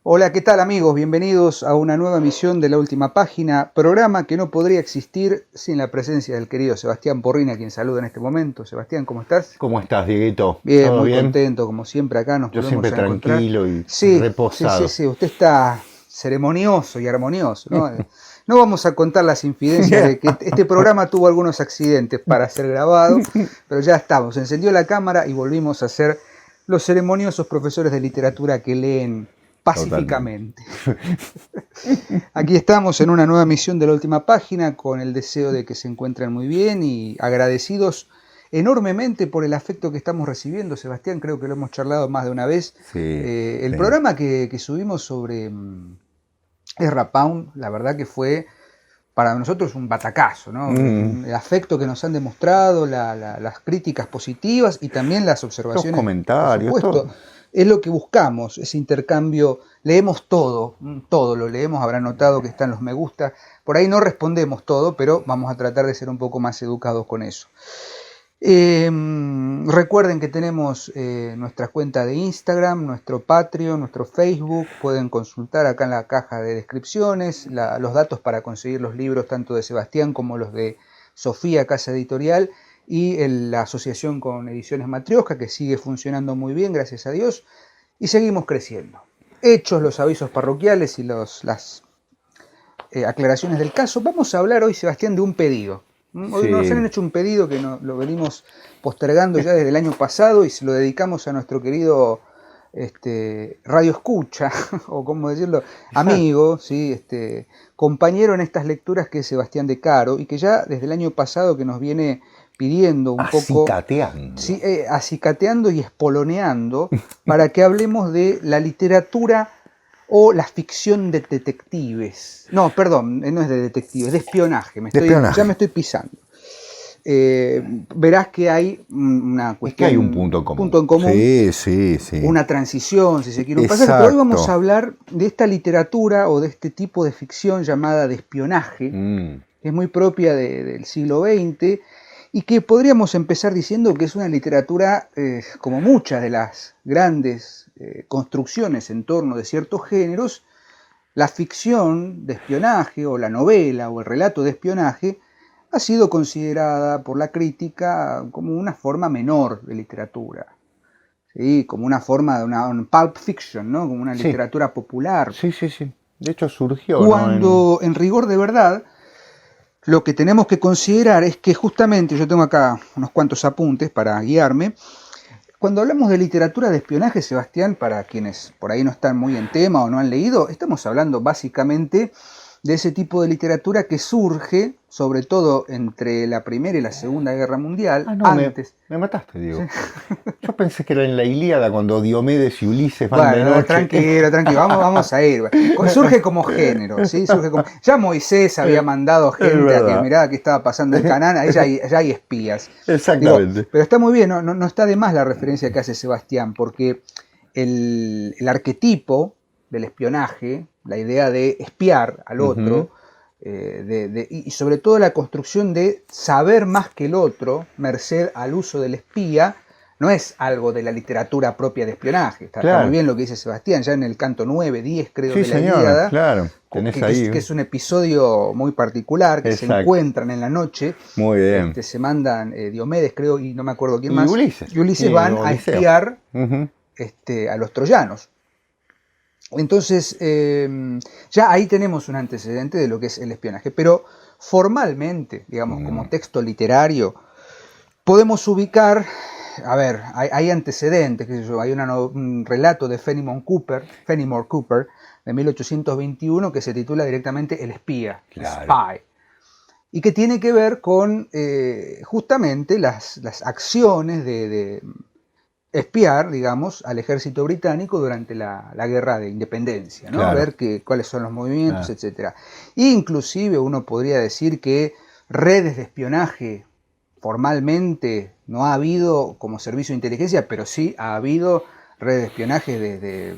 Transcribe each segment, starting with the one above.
Hola, ¿qué tal amigos? Bienvenidos a una nueva emisión de La Última Página, programa que no podría existir sin la presencia del querido Sebastián Porrina, a quien saludo en este momento. Sebastián, ¿cómo estás? ¿Cómo estás, Dieguito? Bien, ¿Todo muy bien? contento, como siempre acá nos Yo volvemos siempre a encontrar. tranquilo y Sí, sí, sí, reposado. sí, usted está ceremonioso y armonioso, ¿no? No vamos a contar las infidencias de que este programa tuvo algunos accidentes para ser grabado, pero ya estamos, encendió la cámara y volvimos a ser los ceremoniosos profesores de literatura que leen Totalmente. pacíficamente. Aquí estamos en una nueva emisión de La Última Página con el deseo de que se encuentren muy bien y agradecidos enormemente por el afecto que estamos recibiendo. Sebastián, creo que lo hemos charlado más de una vez. Sí, El sí. programa que subimos sobre Ezra Pound, la verdad que fue para nosotros un batacazo, ¿no? Mm, El afecto que nos han demostrado, las críticas positivas y también las los observaciones, por comentarios, supuesto. todo. Es lo que buscamos, ese intercambio. Leemos todo, todo lo leemos, habrán notado que están los me gusta. Por ahí no respondemos todo, pero vamos a tratar de ser un poco más educados con eso. Recuerden que tenemos nuestra cuenta de Instagram, nuestro Patreon, nuestro Facebook. Pueden consultar acá en la caja de descripciones los datos para conseguir los libros tanto de Sebastián como los de Sofía, Casa Editorial, y la asociación con Ediciones Matrioska, que sigue funcionando muy bien, gracias a Dios, y seguimos creciendo. Hechos los avisos parroquiales y las aclaraciones del caso, vamos a hablar hoy, Sebastián, de un pedido. Hoy nos han Sí. hecho un pedido que lo venimos postergando ya desde el año pasado y se lo dedicamos a nuestro querido radio escucha, o cómo decirlo, amigo, ¿sí? Compañero en estas lecturas, que es Sebastián de Caro, y que ya desde el año pasado que nos viene pidiendo un poco, Acicateando. sí, acicateando y espoloneando para que hablemos de la literatura o la ficción de detectives. No, perdón, no es de detectives, de espionaje. De Ya me espionaje. estoy pisando. Verás que hay una Es que hay un cuestión, punto en un punto común. en común, Sí, sí, sí. una transición, si se quiere, un pasaje, pero hoy vamos a Exacto. hablar de esta literatura o de este tipo de ficción llamada de espionaje, Mm, que es muy propia del siglo XX y que podríamos empezar diciendo que es una literatura, como muchas de las grandes construcciones en torno de ciertos géneros. La ficción de espionaje o la novela o el relato de espionaje ha sido considerada por la crítica como una forma menor de literatura, ¿sí? Como una forma de un pulp fiction, ¿no? Como una sí, literatura popular, sí, sí, sí. De hecho surgió, ¿no? cuando en rigor de verdad lo que tenemos que considerar es que justamente, yo tengo acá unos cuantos apuntes para guiarme. Cuando hablamos de literatura de espionaje, Sebastián, para quienes por ahí no están muy en tema o no han leído, estamos hablando básicamente de ese tipo de literatura que surge, sobre todo entre la Primera y la Segunda Guerra Mundial, Ah, no, antes. me mataste, ¿Sí? Diego. Yo pensé que era en la Ilíada cuando Diomedes y Ulises van de Bueno, noche. tranquilo, tranquilo, vamos a ir. Surge como género, ¿sí? Ya Moisés había mandado Es gente a que verdad. mirara qué estaba pasando en Canaán, ahí ya hay espías. Digo, Exactamente. pero está muy bien, no está de más la referencia que hace Sebastián, porque el arquetipo del espionaje, la idea de espiar al Ujú. otro, y sobre todo la construcción de saber más que el otro, merced al uso del espía, no es algo de la literatura propia de espionaje. Está muy Claro. bien lo que dice Sebastián, ya en el canto 9, 10 creo Sí, de la señor, Ilíada, claro. Tenés que ahí. es un episodio muy particular, que se Exacto. encuentran en la noche, Muy bien. se mandan Diomedes, creo, y no me acuerdo quién Y más, Ulises. y Ulises Y van a Odiseo. espiar Ujú. a los troyanos. Entonces, ya ahí tenemos un antecedente de lo que es el espionaje, pero formalmente, digamos, como Mm, texto literario, podemos ubicar, a ver, hay antecedentes, qué sé yo, hay un relato de Fenimore Cooper, de 1821, que se titula directamente El espía, The claro. Spy, y que tiene que ver con justamente las acciones de espiar, digamos, al ejército británico durante la guerra de independencia, ¿no? Claro. Ver cuáles son los movimientos, Ah, etc. Inclusive uno podría decir que redes de espionaje formalmente no ha habido como servicio de inteligencia, pero sí ha habido redes de espionaje desde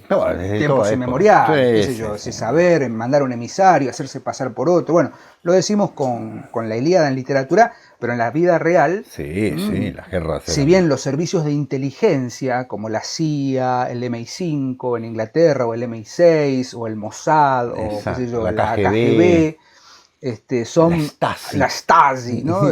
no, desde tiempos toda época. inmemoriales, qué Sí, sé sí, yo, sí. ese saber, mandar un emisario, hacerse pasar por otro. Bueno, lo decimos con la Ilíada en literatura pero en la vida real, sí, las guerras. si bien los servicios de inteligencia, como la CIA, el MI5 en Inglaterra, o el MI6, o el Mossad, o qué sé yo, la KGB, son la Stasi, ¿no?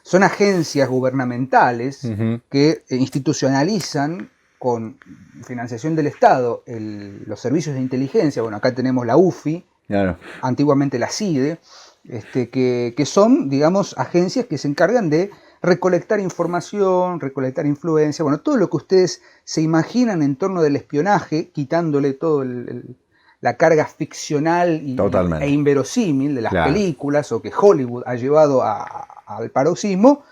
Son agencias gubernamentales que institucionalizan con financiación del Estado los servicios de inteligencia. Bueno, acá tenemos la UFI, claro, antiguamente la CIDE, que son, digamos, agencias que se encargan de recolectar información, recolectar influencia, bueno, todo lo que ustedes se imaginan en torno del espionaje, quitándole todo la carga ficcional e inverosímil de las películas o que Hollywood ha llevado al paroxismo,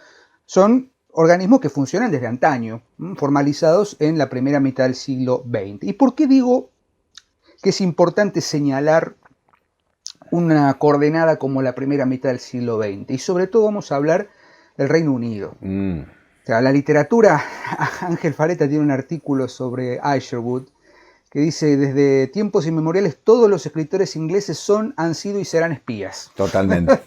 son organismos que funcionan desde antaño, formalizados en la primera mitad del siglo XX. ¿Y por qué digo que es importante señalar una coordenada como la primera mitad del siglo XX? Y sobre todo vamos a hablar del Reino Unido. O sea, la literatura, Ángel Fareta tiene un artículo sobre Isherwood que dice: desde tiempos inmemoriales todos los escritores ingleses han sido y serán espías. Totalmente.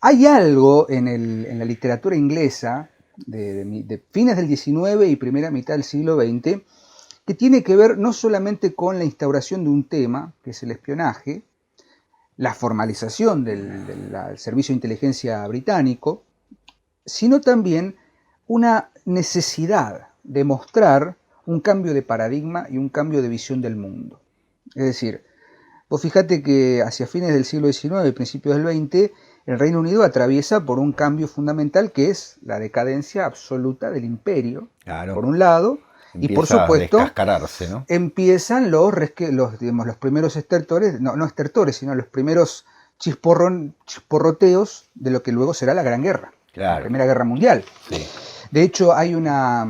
Hay algo en la literatura inglesa de fines del XIX y primera mitad del siglo XX que tiene que ver no solamente con la instauración de un tema, que es el espionaje, la formalización del servicio de inteligencia británico, sino también una necesidad de mostrar un cambio de paradigma y un cambio de visión del mundo. Es decir, vos fíjate que hacia fines del siglo XIX y principios del XX, el Reino Unido atraviesa por un cambio fundamental que es la decadencia absoluta del imperio, claro, por un lado, y por supuesto ¿no? empiezan los primeros estertores, no estertores, sino los primeros chisporroteos de lo que luego será la Gran Guerra, claro, la Primera Guerra Mundial. Sí. De hecho, hay una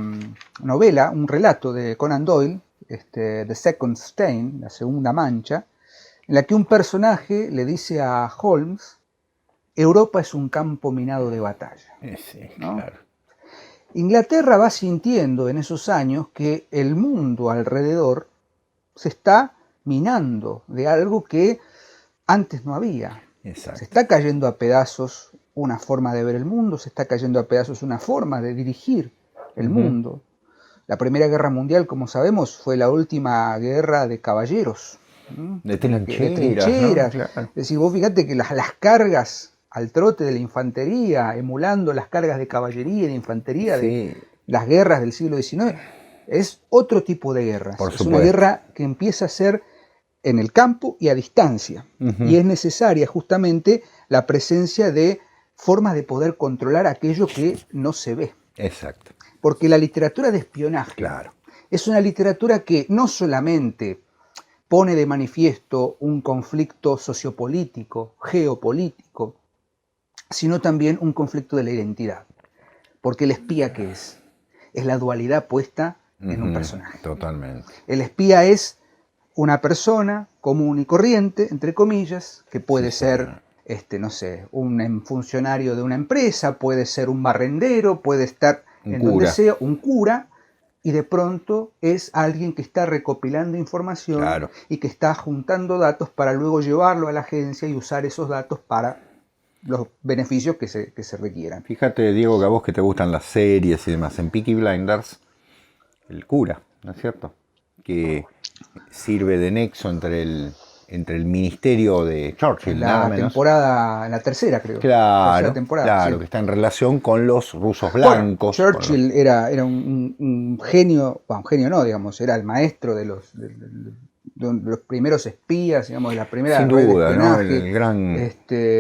novela, un relato de Conan Doyle, The Second Stain, la segunda mancha, en la que un personaje le dice a Holmes: Europa es un campo minado de batalla. Sí, ¿no? Claro. Inglaterra va sintiendo en esos años que el mundo alrededor se está minando de algo que antes no había. Exacto. Se está cayendo a pedazos una forma de ver el mundo, se está cayendo a pedazos una forma de dirigir el mundo. La Primera Guerra Mundial, como sabemos, fue la última guerra de caballeros. De trincheras, ¿no? Claro. Es decir, vos fíjate que las cargas al trote de la infantería, emulando las cargas de caballería y de infantería de las guerras del siglo XIX, es otro tipo de guerra. Es una guerra que empieza a ser en el campo y a distancia. Y es necesaria justamente la presencia de formas de poder controlar aquello que no se ve. Exacto. Porque la literatura de espionaje, claro, es una literatura que no solamente pone de manifiesto un conflicto sociopolítico, geopolítico, sino también un conflicto de la identidad. Porque el espía, ¿qué es? Es la dualidad puesta en un personaje. Totalmente. El espía es una persona común y corriente, entre comillas, que puede ser, no sé, un funcionario de una empresa, puede ser un barrendero, puede estar donde sea, un cura, y de pronto es alguien que está recopilando información, claro, y que está juntando datos para luego llevarlo a la agencia y usar esos datos para los beneficios que se requieran. Fíjate, Diego, que a vos que te gustan las series y demás, en Peaky Blinders, el cura, ¿no es cierto?, que sirve de nexo entre el ministerio de Churchill, en la temporada, en la tercera, creo. Claro, tercera temporada, claro, que está en relación con los rusos blancos. Bueno, Churchill era un genio, bueno, un genio no, digamos, era el maestro de los primeros espías, digamos, de la primera sin red duda, de ¿no? espionaje. El gran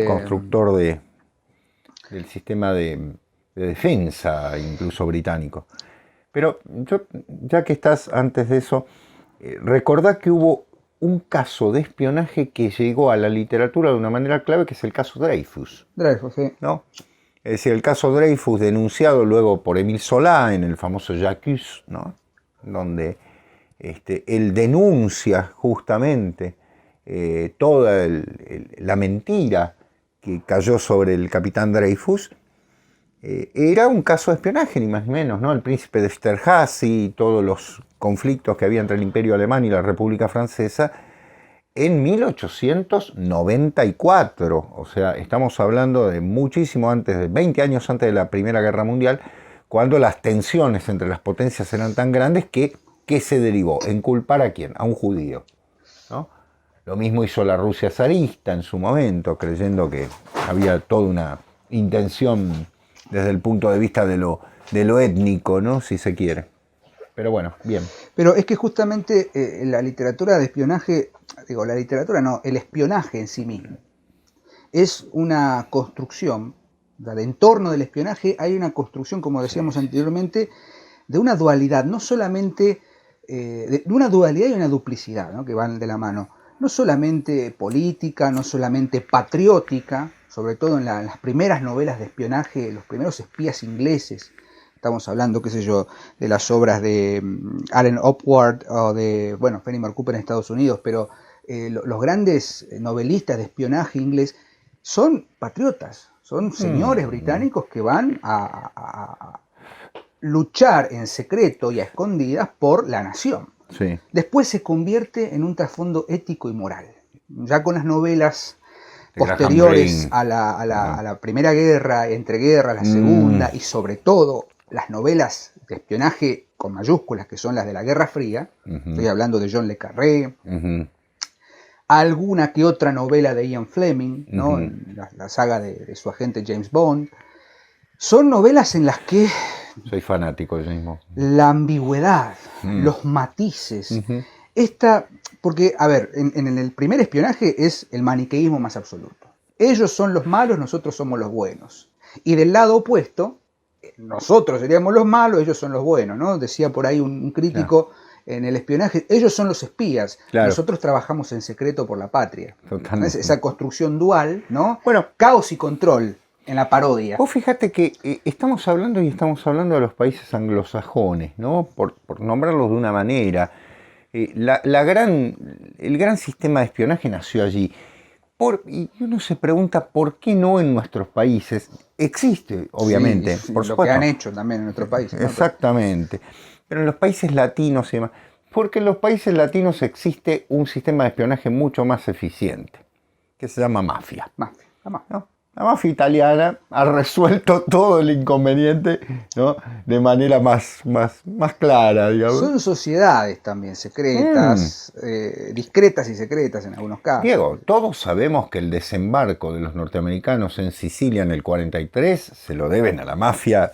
constructor del sistema de defensa, incluso británico. Pero yo, ya que estás antes de eso, recordá que hubo un caso de espionaje que llegó a la literatura de una manera clave, que es el caso Dreyfus. Dreyfus, sí. ¿No? Es decir, el caso Dreyfus, denunciado luego por Émile Zola en el famoso J'accuse, ¿no?, donde él denuncia justamente toda la mentira que cayó sobre el capitán Dreyfus. Era un caso de espionaje, ni más ni menos, ¿no? El príncipe de Esterházy y todos los conflictos que había entre el Imperio Alemán y la República Francesa en 1894. O sea, estamos hablando de muchísimo antes, de 20 años antes de la Primera Guerra Mundial, cuando las tensiones entre las potencias eran tan grandes que se derivó en culpar a quién, a un judío, ¿no? Lo mismo hizo la Rusia zarista en su momento, creyendo que había toda una intención desde el punto de vista de lo étnico, ¿no? Si se quiere. Pero bueno, bien. Pero es que justamente la literatura de espionaje, digo, la literatura no, el espionaje en sí mismo, es una construcción, en torno del espionaje hay una construcción, como decíamos anteriormente, de una dualidad, no solamente, de una dualidad y una duplicidad, ¿no? Que van de la mano, no solamente política, no solamente patriótica, sobre todo en las primeras novelas de espionaje, los primeros espías ingleses. Estamos hablando, qué sé yo, de las obras de Allen Hopwood o de, bueno, Fenimore Cooper en Estados Unidos, pero los grandes novelistas de espionaje inglés son patriotas, son señores británicos que van a luchar en secreto y a escondidas por la nación. Sí. Después se convierte en un trasfondo ético y moral. Ya con las novelas posteriores a la Primera Guerra, entreguerra, la Segunda y sobre todo las novelas de espionaje con mayúsculas que son las de la Guerra Fría, estoy hablando de John le Carré, alguna que otra novela de Ian Fleming, ¿no? La saga de su agente James Bond, son novelas en las que soy fanático de James Bond. La ambigüedad, los matices, porque, a ver, en el primer espionaje es el maniqueísmo más absoluto. Ellos son los malos, nosotros somos los buenos. Y del lado opuesto, nosotros seríamos los malos, ellos son los buenos, ¿no? Decía por ahí un crítico en el espionaje, ellos son los espías, nosotros trabajamos en secreto por la patria. Totalmente. Esa construcción dual, ¿no? Bueno, caos y control en la parodia. Vos fíjate que estamos hablando de los países anglosajones, ¿no? Por nombrarlos de una manera. El gran sistema de espionaje nació allí. Y uno se pregunta por qué no en nuestros países. Existe, obviamente, sí, por lo supuesto. que han hecho también en nuestros países, ¿no? Exactamente. Pero en los países latinos y demás. Porque en los países latinos existe un sistema de espionaje mucho más eficiente, que se llama mafia. Mafia, ¿no? La mafia italiana ha resuelto todo el inconveniente, ¿no? De manera más clara, digamos. Son sociedades también secretas, discretas y secretas en algunos casos. Diego, todos sabemos que el desembarco de los norteamericanos en Sicilia en el 43 se lo deben a la mafia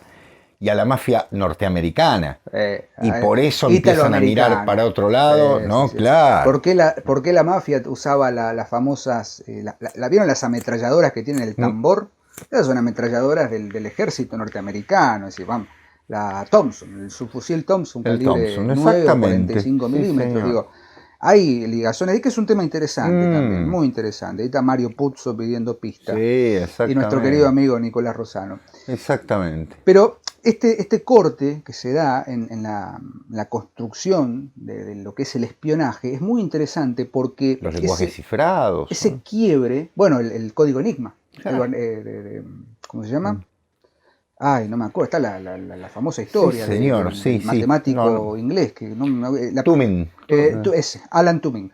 y a la mafia norteamericana. Y por eso empiezan a mirar para otro lado, ¿no? Sí. Claro. ¿Por qué la mafia usaba las famosas, ¿vieron las ametralladoras que tienen el tambor? Esas son ametralladoras del ejército norteamericano, es decir, vamos, la Thompson, el subfusil Thompson, calibre 9 o 45 milímetros, digo. Hay ligazones, y que es un tema interesante también, muy interesante. Ahí está Mario Puzo pidiendo pistas. Sí, exactamente. Y nuestro querido amigo Nicolás Rosano. Exactamente. Pero este corte que se da en la construcción de lo que es el espionaje es muy interesante porque... Los lenguajes cifrados. Ese quiebre, bueno, el código Enigma, ¿cómo se llama? Ay, no me acuerdo, está la famosa historia del matemático inglés. Turing. Alan Turing.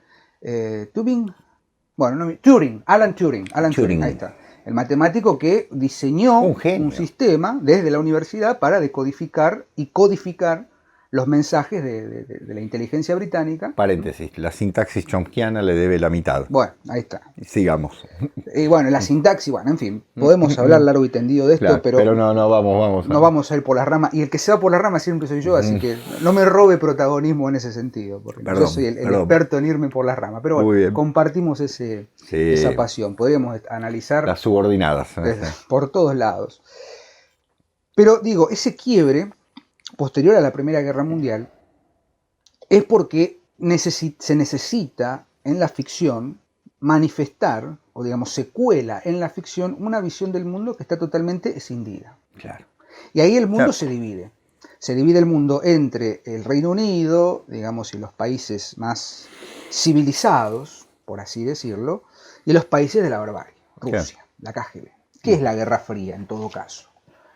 Alan Turing, ahí está. El matemático que diseñó un sistema desde la universidad para decodificar y codificar los mensajes de la inteligencia británica. Paréntesis, la sintaxis chomskiana le debe la mitad. Bueno, ahí está. Sigamos. Y bueno, la sintaxis, bueno, en fin, podemos hablar largo y tendido de esto, claro, pero no vamos. No vamos a ir por las ramas, y el que se va por las ramas siempre soy yo, así que no me robe protagonismo en ese sentido, porque yo soy el experto en irme por las ramas. Pero bueno, compartimos esa pasión, podríamos analizar las subordinadas por todos lados. Pero digo, ese quiebre posterior a la Primera Guerra Mundial es porque se necesita en la ficción manifestar, o digamos se cuela en la ficción una visión del mundo que está totalmente escindida. Claro. Y ahí el mundo se divide. Se divide el mundo entre el Reino Unido, digamos, y los países más civilizados, por así decirlo, y los países de la barbarie, Rusia, la KGB. ¿Qué es la Guerra Fría en todo caso?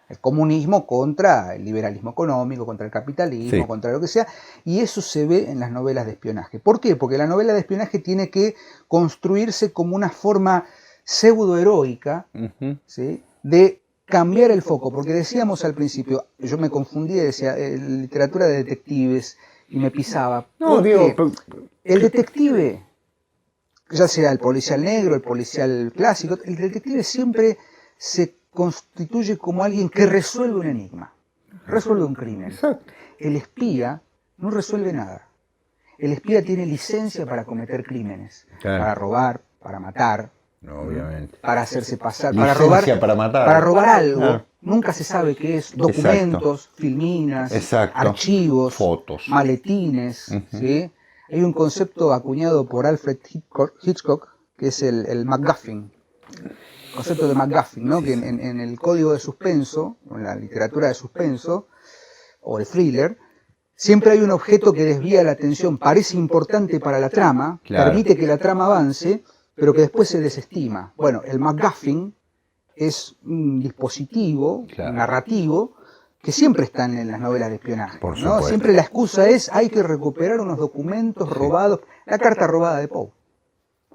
El comunismo contra el liberalismo económico, contra el capitalismo, Sí. contra lo que sea, y eso se ve en las novelas de espionaje. ¿Por qué? Porque la novela de espionaje tiene que construirse como una forma pseudoheroica, Ujú. ¿sí?, de cambiar el foco, porque decíamos al principio, yo me confundía, decía, literatura de detectives, y me pisaba. No, ¿Por digo, qué? El detective, ya sea el policial negro, el policial clásico, el detective siempre se constituye como alguien que resuelve un enigma, resuelve un crimen. exacto. El espía no resuelve nada. El espía tiene licencia para cometer crímenes, Claro. para robar, para matar, Obviamente. para hacerse pasar, Licencia para matar. para robar algo. Claro. Nunca se sabe qué es. Documentos, filminas, Exacto. archivos, Fotos. maletines. Ujú. ¿Sí? Hay un concepto acuñado por Alfred Hitchcock, que es el MacGuffin. El concepto de MacGuffin, ¿no? Sí, Que sí. en el código de suspenso, o en la literatura de suspenso, o el thriller, siempre hay un objeto que desvía la atención, parece importante para la trama, Claro. permite que la trama avance, pero que después se desestima. Bueno, el MacGuffin es un dispositivo Claro. narrativo que siempre están en las novelas de espionaje, Por ¿no? supuesto. Siempre la excusa es hay que recuperar unos documentos robados, la carta robada de Poe.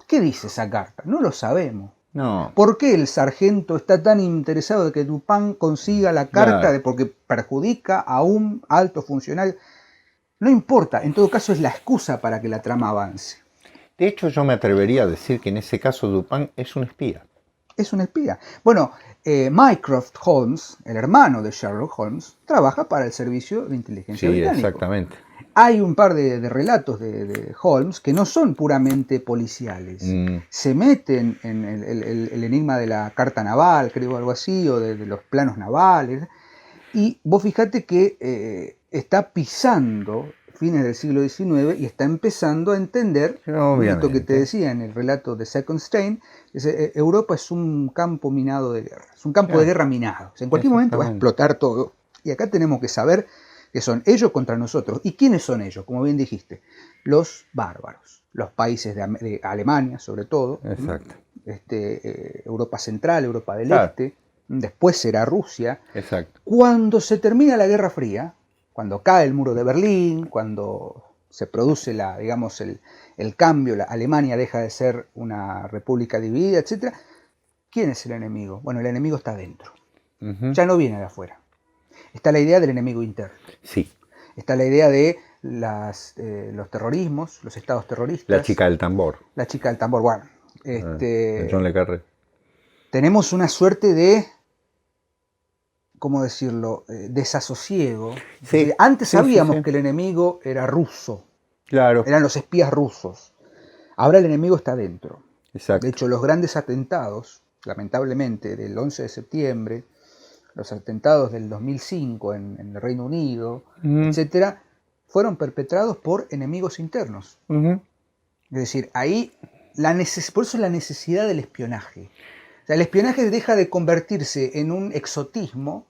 ¿Qué dice esa carta? No lo sabemos. No. ¿Por qué el sargento está tan interesado de que Dupin consiga la carta? Claro. Porque perjudica a un alto funcionario. No importa, en todo caso es la excusa para que la trama avance. De hecho, yo me atrevería a decir que en ese caso Dupin es un espía. Es un espía. Bueno, Mycroft Holmes, el hermano de Sherlock Holmes, trabaja para el servicio de inteligencia Sí, británico. exactamente. Hay un par de relatos de Holmes que no son puramente policiales. Se meten en el enigma de la carta naval, creo, algo así, o de los planos navales. Y vos fijate que está pisando fines del siglo XIX y está empezando a entender esto que te decía en el relato de Second Strain. Europa es un campo minado de guerra, es un campo de guerra minado. O sea, en cualquier momento va a explotar todo. Y acá tenemos que saber que son ellos contra nosotros. ¿Y quiénes son ellos? Como bien dijiste, los bárbaros, los países de Alemania sobre todo, Exacto. Europa Central, Europa del Claro. Este, después será Rusia. Exacto. Cuando se termina la Guerra Fría, cuando cae el muro de Berlín, cuando se produce el cambio, la Alemania deja de ser una república dividida, etc. ¿Quién es el enemigo? Bueno, el enemigo está dentro. Ya no viene de afuera. Está la idea del enemigo interno. Sí. Está la idea de los terrorismos, los estados terroristas. La chica del tambor. La chica del tambor. Bueno, John le Carré. Tenemos una suerte de, ¿cómo decirlo?, desasosiego. Sí. Antes sabíamos sí. que el enemigo era ruso. Claro. Eran los espías rusos. Ahora el enemigo está dentro. Exacto. De hecho, los grandes atentados, lamentablemente, del 11 de septiembre, los atentados del 2005 en el Reino Unido, etcétera, fueron perpetrados por enemigos internos. Es decir, ahí, por eso la necesidad del espionaje. O sea, el espionaje deja de convertirse en un exotismo,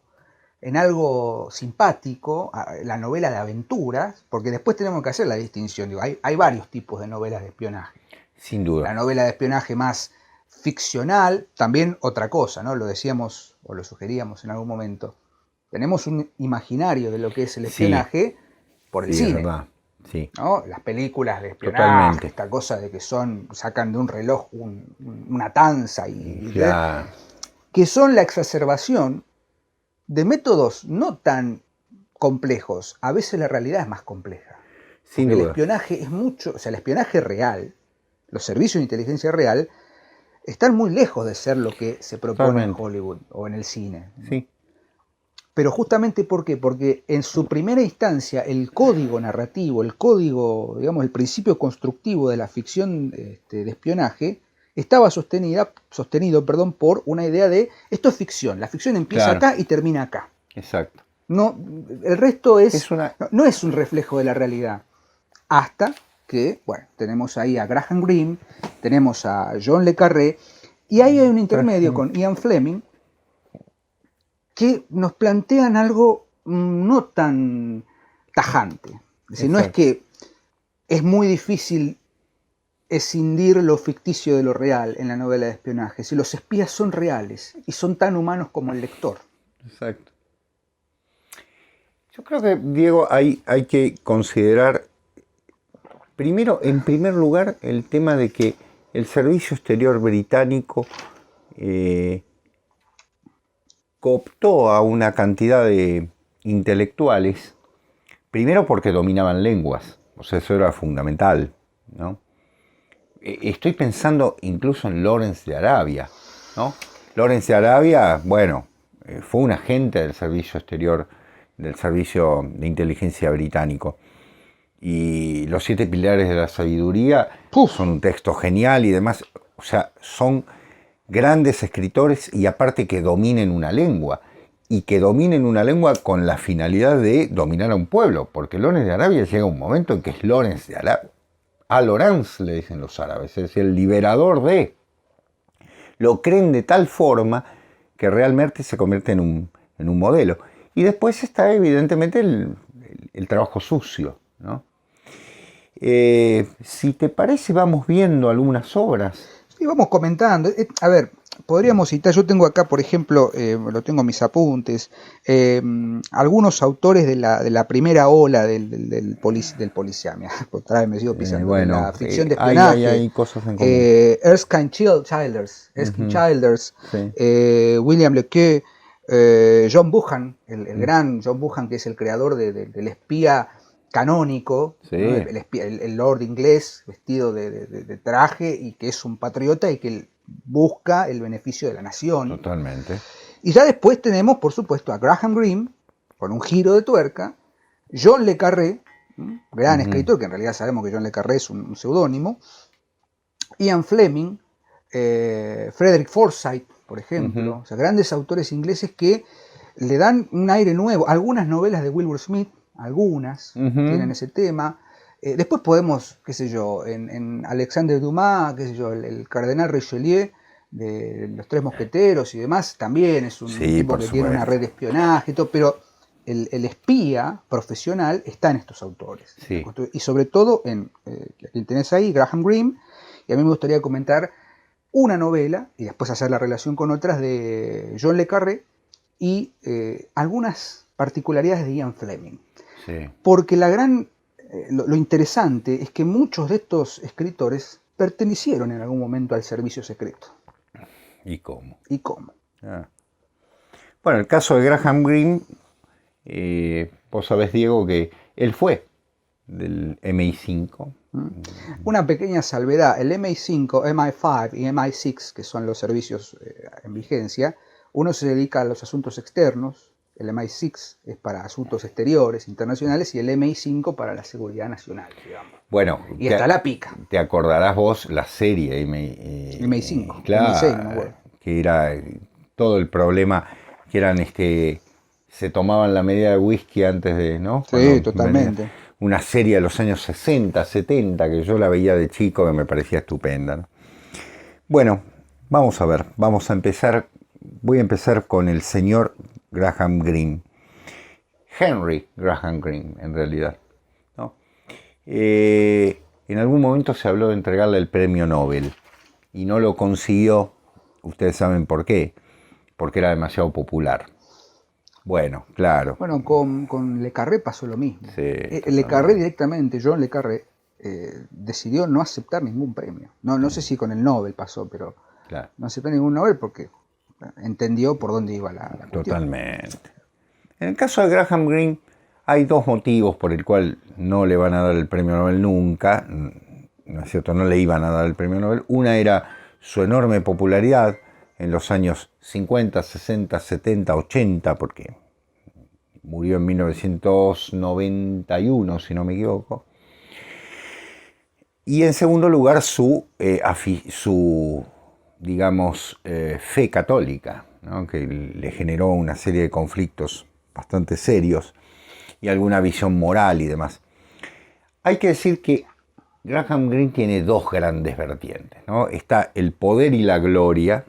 en algo simpático, la novela de aventuras, porque después tenemos que hacer la distinción. Digo, hay varios tipos de novelas de espionaje. Sin duda. La novela de espionaje más ficcional, también otra cosa, ¿no? Lo decíamos o lo sugeríamos en algún momento. Tenemos un imaginario de lo que es el espionaje por el cine. Verdad. Sí. ¿No? Las películas de espionaje, Totalmente. esta cosa de que sacan de un reloj una tanza Claro. que son la exacerbación de métodos no tan complejos. A veces la realidad es más compleja. Sin duda. El espionaje es mucho, o sea, el espionaje real, los servicios de inteligencia real, están muy lejos de ser lo que se propone en Hollywood o en el cine. Sí. Pero justamente ¿por qué? Porque en su primera instancia el código narrativo, el código, digamos, el principio constructivo de la ficción de espionaje estaba sostenido, por una idea de esto es ficción, la ficción empieza acá y termina acá. Exacto. No, el resto no es un reflejo de la realidad. Hasta que, bueno, tenemos ahí a Graham Greene, tenemos a John le Carré, y ahí hay un intermedio con Ian Fleming que nos plantean algo no tan tajante. Es decir, no es que es muy difícil escindir lo ficticio de lo real en la novela de espionaje, si los espías son reales y son tan humanos como el lector. Exacto. Yo creo que, Diego, hay que considerar, primero, en primer lugar, el tema de que el servicio exterior británico cooptó a una cantidad de intelectuales, primero porque dominaban lenguas, o sea, eso era fundamental, ¿no? Estoy pensando incluso en Lawrence de Arabia, ¿no? Lawrence de Arabia, bueno, fue un agente del servicio exterior, del servicio de inteligencia británico. Y Los 7 pilares de la sabiduría son un texto genial y demás. O sea, son grandes escritores y aparte que dominen una lengua. Y que dominen una lengua con la finalidad de dominar a un pueblo. Porque Lawrence de Arabia llega un momento en que es Lawrence de Arabia. A Lawrence le dicen los árabes, es el liberador de. Lo creen de tal forma que realmente se convierte en un modelo. Y después está evidentemente el trabajo sucio, ¿no? Si te parece, vamos viendo algunas obras. Sí, vamos comentando. A ver, podríamos citar, yo tengo acá, por ejemplo, lo tengo en mis apuntes, algunos autores de la primera ola del policial. Mira, otra vez me sigo pisando. Bueno, la ficción de espionaje. Hay cosas en común. Erskine Childers, sí. William Le Queux, John Buchan, el gran John Buchan, que es el creador del espía canónico, sí. ¿No? El lord inglés vestido de traje y que es un patriota y que busca el beneficio de la nación. Totalmente. Y ya después tenemos, por supuesto, a Graham Greene, con un giro de tuerca, John Le Carré, gran escritor, que en realidad sabemos que John Le Carré es un seudónimo, Ian Fleming, Frederick Forsyth, por ejemplo, o sea, grandes autores ingleses que le dan un aire nuevo. Algunas novelas de Wilbur Smith, algunas tienen ese tema. Después podemos, qué sé yo, en Alexandre Dumas, qué sé yo, el cardenal Richelieu de Los Tres Mosqueteros y demás, también es un tipo que tiene una red de espionaje y todo, pero el espía profesional está en estos autores. Sí. Y sobre todo en quien tenés ahí, Graham Greene, y a mí me gustaría comentar una novela, y después hacer la relación con otras, de John Le Carré, y algunas particularidades de Ian Fleming. Sí. Porque lo interesante es que muchos de estos escritores pertenecieron en algún momento al servicio secreto. ¿Y cómo? ¿Y cómo? Ah. Bueno, el caso de Graham Greene, vos sabés, Diego, que él fue del MI5. Una pequeña salvedad, el MI5, MI5 y MI6, que son los servicios en vigencia, uno se dedica a los asuntos externos, el MI6 es para asuntos exteriores, internacionales, y el MI5 para la seguridad nacional, digamos. Bueno, y hasta la pica. Te acordarás vos la serie MI5, claro, MI6, no, bueno. Que era todo el problema, que eran se tomaban la medida de whisky antes de, ¿no? Sí, cuando totalmente. Una serie de los años 60, 70, que yo la veía de chico, que me parecía estupenda, ¿no? Bueno, vamos a ver, voy a empezar con el señor Graham Greene, Henry Graham Greene, en realidad, ¿no? En algún momento se habló de entregarle el premio Nobel y no lo consiguió. Ustedes saben por qué, porque era demasiado popular. Bueno, claro. Bueno, con Le Carré pasó lo mismo. Sí, Le Carré directamente, John Le Carré, decidió no aceptar ningún premio. No sé si con el Nobel pasó, pero claro, no aceptó ningún Nobel porque entendió por dónde iba la cuestión. Totalmente. En el caso de Graham Greene hay dos motivos por el cual no le van a dar el premio Nobel nunca, ¿no es cierto? No le iban a dar el premio Nobel. Una era su enorme popularidad en los años 50, 60, 70, 80, porque murió en 1991, si no me equivoco. Y en segundo lugar, su digamos, fe católica, ¿no? Que le generó una serie de conflictos bastante serios y alguna visión moral y demás. Hay que decir que Graham Greene tiene dos grandes vertientes, ¿no? Está El poder y la gloria,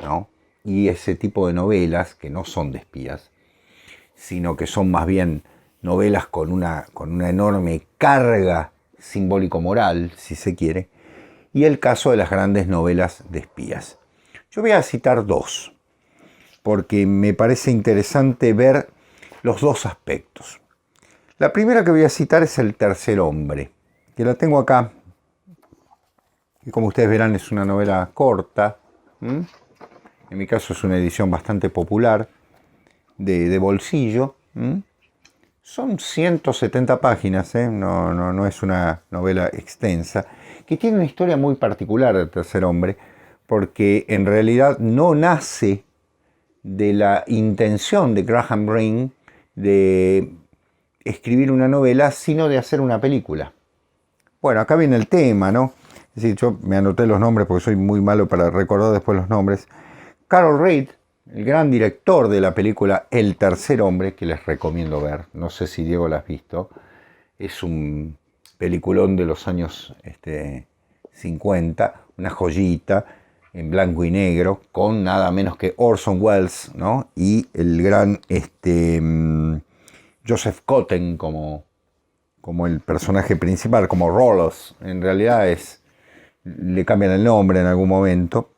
¿no? Y ese tipo de novelas que no son de espías, sino que son más bien novelas con una enorme carga simbólico-moral, si se quiere, y el caso de las grandes novelas de espías. Yo voy a citar dos, porque me parece interesante ver los dos aspectos. La primera que voy a citar es El tercer hombre, que la tengo acá, que como ustedes verán es una novela corta. En mi caso es una edición bastante popular, de bolsillo. Son 170 páginas, no es una novela extensa, que tiene una historia muy particular del tercer hombre, porque en realidad no nace de la intención de Graham Greene de escribir una novela, sino de hacer una película. Bueno, acá viene el tema, ¿no? Es decir, yo me anoté los nombres porque soy muy malo para recordar después los nombres. Carol Reed, el gran director de la película El tercer hombre, que les recomiendo ver, no sé si Diego la has visto, es un peliculón de los años 50, una joyita en blanco y negro, con nada menos que Orson Welles, ¿no? Y el gran Joseph Cotten como el personaje principal, como Rolos. En realidad le cambian el nombre en algún momento.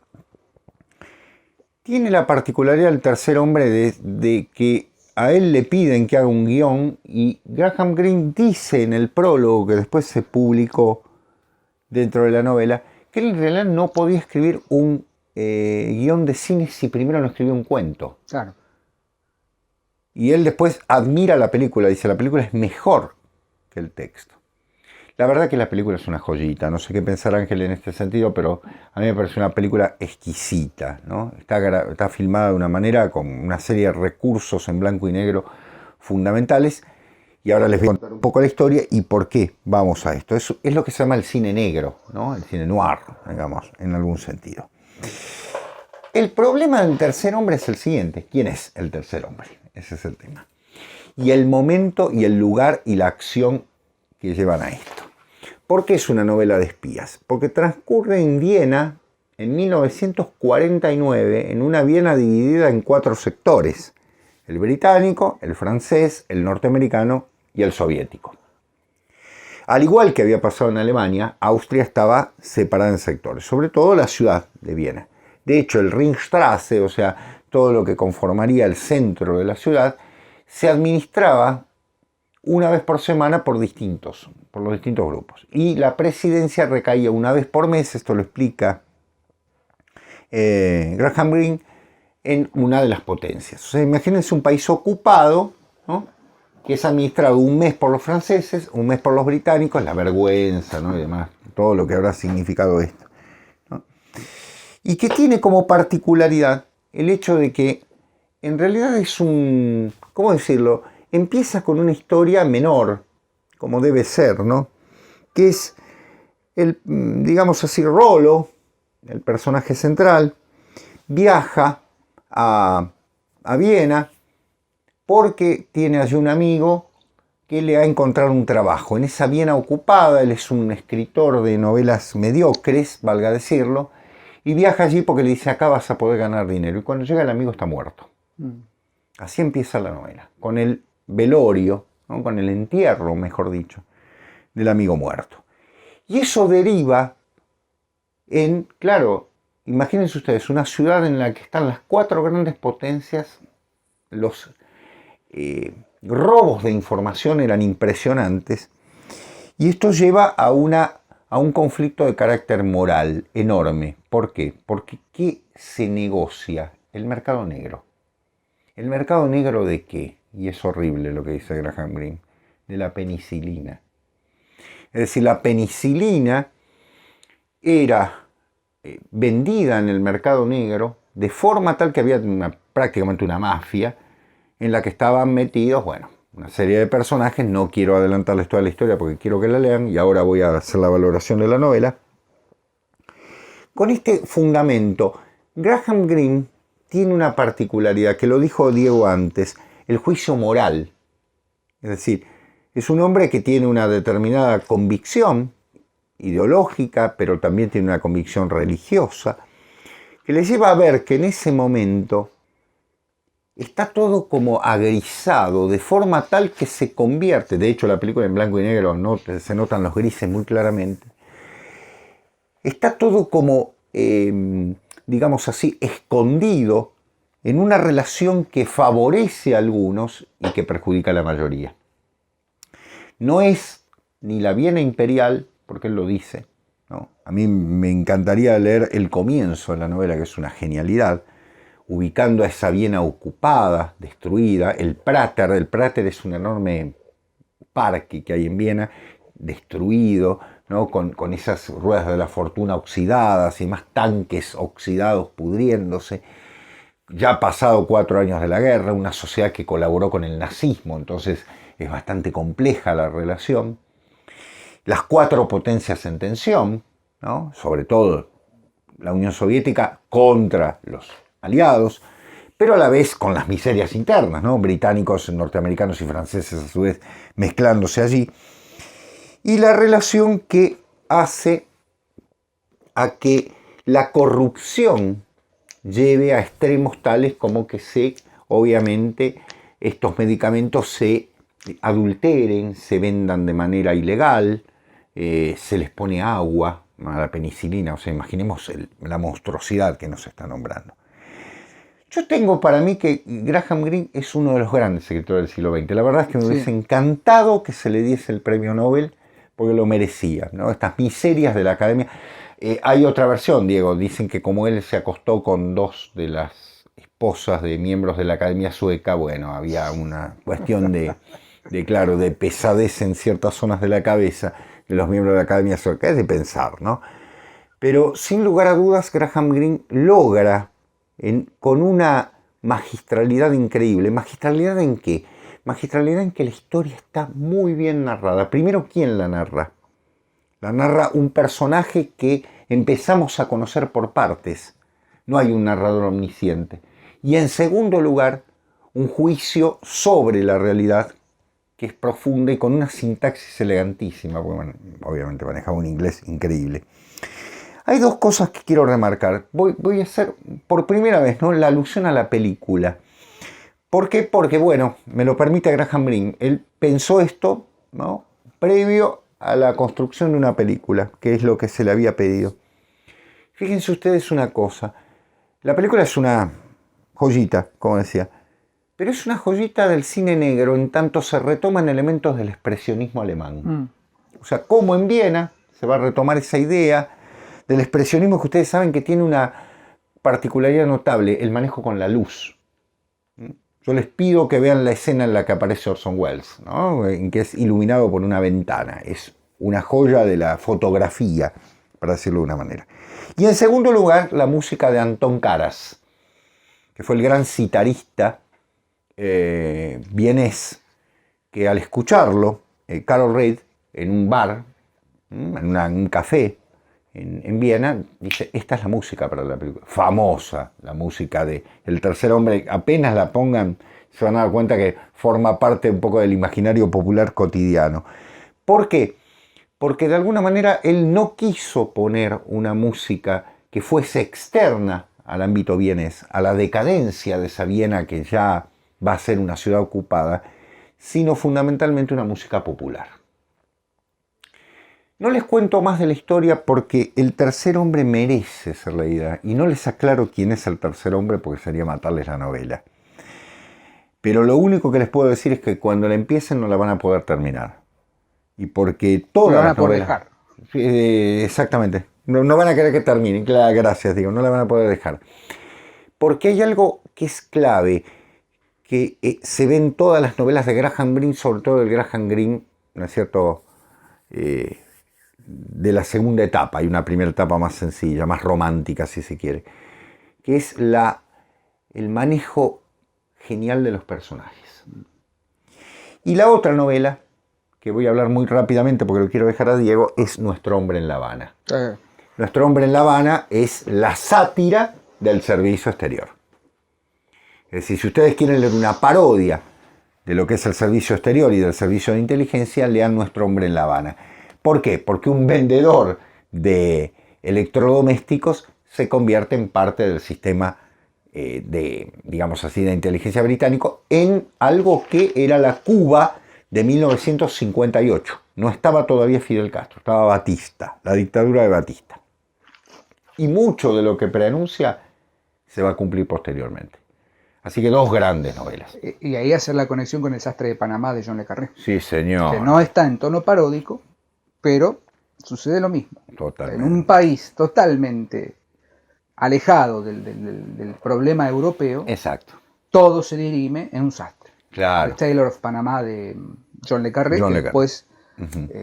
Tiene la particularidad del tercer hombre de que a él le piden que haga un guión, y Graham Greene dice en el prólogo, que después se publicó dentro de la novela, que él en realidad no podía escribir un guión de cine si primero no escribió un cuento. Claro. Y él después admira la película, dice, la película es mejor que el texto. La verdad que la película es una joyita, no sé qué pensar Ángel en este sentido, pero a mí me parece una película exquisita, ¿no? Está filmada de una manera con una serie de recursos en blanco y negro fundamentales, y ahora les voy a contar un poco la historia y por qué vamos a esto. Es lo que se llama el cine negro, ¿no? El cine noir, digamos, en algún sentido. El problema del tercer hombre es el siguiente. ¿Quién es el tercer hombre? Ese es el tema. Y el momento y el lugar y la acción que llevan a esto. ¿Por qué es una novela de espías? Porque transcurre en Viena en 1949, en una Viena dividida en 4 sectores: el británico, el francés, el norteamericano y el soviético. Al igual que había pasado en Alemania, Austria estaba separada en sectores, sobre todo la ciudad de Viena. De hecho, el Ringstraße, o sea, todo lo que conformaría el centro de la ciudad, se administraba una vez por semana por los distintos grupos. Y la presidencia recaía una vez por mes, esto lo explica Graham Greene, en una de las potencias. O sea, imagínense un país ocupado, ¿no?, que es administrado un mes por los franceses, un mes por los británicos, la vergüenza, ¿no?, y demás, todo lo que habrá significado esto, ¿no? Y que tiene como particularidad el hecho de que en realidad es un, ¿cómo decirlo?, empieza con una historia menor, como debe ser, ¿no?, que es digamos así, Rollo, el personaje central, viaja a Viena porque tiene allí un amigo que le ha encontrado un trabajo. En esa Viena ocupada, él es un escritor de novelas mediocres, valga decirlo, y viaja allí porque le dice, acá vas a poder ganar dinero. Y cuando llega el amigo está muerto. Así empieza la novela, con el velorio, ¿no?, con el entierro, mejor dicho, del amigo muerto. Y eso deriva en, claro, imagínense ustedes, una ciudad en la que están las 4 grandes potencias, los robos de información eran impresionantes, y esto lleva a un conflicto de carácter moral enorme. ¿Por qué? Porque ¿qué se negocia? El mercado negro. ¿El mercado negro de qué? Y es horrible lo que dice Graham Greene, de la penicilina. Es decir, la penicilina era vendida en el mercado negro de forma tal que había prácticamente una mafia en la que estaban metidos, bueno, una serie de personajes. No quiero adelantarles toda la historia porque quiero que la lean, y ahora voy a hacer la valoración de la novela. Con este fundamento, Graham Greene tiene una particularidad que lo dijo Diego antes: el juicio moral. Es decir, es un hombre que tiene una determinada convicción ideológica, pero también tiene una convicción religiosa, que le lleva a ver que en ese momento está todo como agrisado, de forma tal que se convierte, de hecho la película en blanco y negro se notan los grises muy claramente, está todo como, digamos así, escondido en una relación que favorece a algunos y que perjudica a la mayoría. No es ni la Viena imperial, porque él lo dice, ¿no? A mí me encantaría leer el comienzo de la novela, que es una genialidad, ubicando a esa Viena ocupada, destruida, el Prater es un enorme parque que hay en Viena, destruido, ¿no? Con esas ruedas de la fortuna oxidadas y más tanques oxidados pudriéndose. Ya ha pasado 4 años de la guerra, una sociedad que colaboró con el nazismo, entonces es bastante compleja la relación. Las 4 potencias en tensión, ¿no? Sobre todo la Unión Soviética contra los aliados, pero a la vez con las miserias internas, ¿no? Británicos, norteamericanos y franceses a su vez mezclándose allí. Y la relación que hace a que la corrupción lleve a extremos tales como que obviamente, estos medicamentos se adulteren, se vendan de manera ilegal, se les pone agua a la penicilina, o sea, imaginemos la monstruosidad que nos está nombrando. Yo tengo para mí que Graham Greene es uno de los grandes escritores del siglo XX. La verdad es que me hubiese encantado que se le diese el premio Nobel porque lo merecía, ¿no? Estas miserias de la academia. Hay otra versión, Diego. Dicen que como él se acostó con 2 de las esposas de miembros de la Academia Sueca, bueno, había una cuestión de pesadez en ciertas zonas de la cabeza de los miembros de la Academia Sueca. Es de pensar, ¿no? Pero sin lugar a dudas, Graham Greene logra con una magistralidad increíble. ¿Magistralidad en qué? Magistralidad en que la historia está muy bien narrada. Primero, ¿quién la narra? La narra un personaje que empezamos a conocer por partes. No hay un narrador omnisciente. Y en segundo lugar, un juicio sobre la realidad que es profunda y con una sintaxis elegantísima, porque bueno, obviamente manejaba un inglés increíble. Hay 2 cosas que quiero remarcar. Voy a hacer por primera vez, ¿no?, la alusión a la película. ¿Por qué? Porque, bueno, me lo permite Graham Greene. Él pensó esto, ¿no?, previo a la construcción de una película, que es lo que se le había pedido. Fíjense ustedes una cosa. La película es una joyita, como decía, pero es una joyita del cine negro en tanto se retoman elementos del expresionismo alemán. O sea, como en Viena se va a retomar esa idea del expresionismo que ustedes saben que tiene una particularidad notable, el manejo con la luz. Yo les pido que vean la escena en la que aparece Orson Welles, ¿no?, en que es iluminado por una ventana. Es una joya de la fotografía, para decirlo de una manera. Y en segundo lugar, la música de Anton Karas, que fue el gran citarista vienés, que al escucharlo, Carol Reed, en un bar, en un café, en Viena, dice, esta es la música para la película. Famosa la música de El tercer hombre. Apenas la pongan, se van a dar cuenta que forma parte un poco del imaginario popular cotidiano. ¿Por qué? Porque de alguna manera él no quiso poner una música que fuese externa al ámbito vienés, a la decadencia de esa Viena que ya va a ser una ciudad ocupada, sino fundamentalmente una música popular. No les cuento más de la historia porque El tercer hombre merece ser leída y no les aclaro quién es el tercer hombre porque sería matarles la novela. Pero lo único que les puedo decir es que cuando la empiecen no la van a poder terminar. Y porque todas las novelas... dejar. Exactamente. No van a querer que termine. Claro, gracias, digo. No la van a poder dejar. Porque hay algo que es clave, que se ve en todas las novelas de Graham Greene, sobre todo el Graham Greene, ¿no es cierto?, de la segunda etapa. Hay una primera etapa más sencilla, más romántica si se quiere, que es el manejo genial de los personajes. Y la otra novela, que voy a hablar muy rápidamente porque lo quiero dejar a Diego, es Nuestro hombre en La Habana. Nuestro hombre en La Habana es la sátira del servicio exterior. Es decir, si ustedes quieren leer una parodia de lo que es el servicio exterior y del servicio de inteligencia, lean Nuestro hombre en La Habana. ¿Por qué? Porque un vendedor de electrodomésticos se convierte en parte del sistema digamos así, de inteligencia británico en algo que era la Cuba de 1958. No estaba todavía Fidel Castro, estaba Batista, la dictadura de Batista. Y mucho de lo que preanuncia se va a cumplir posteriormente. Así que dos grandes novelas. Y ahí hacer la conexión con El sastre de Panamá de John le Carré. Sí, señor. Que no está en tono paródico, pero sucede lo mismo. Totalmente. En un país totalmente alejado del problema europeo, Exacto. todo se dirime en un sastre. Claro. El Taylor of Panamá de John le Carré, que después,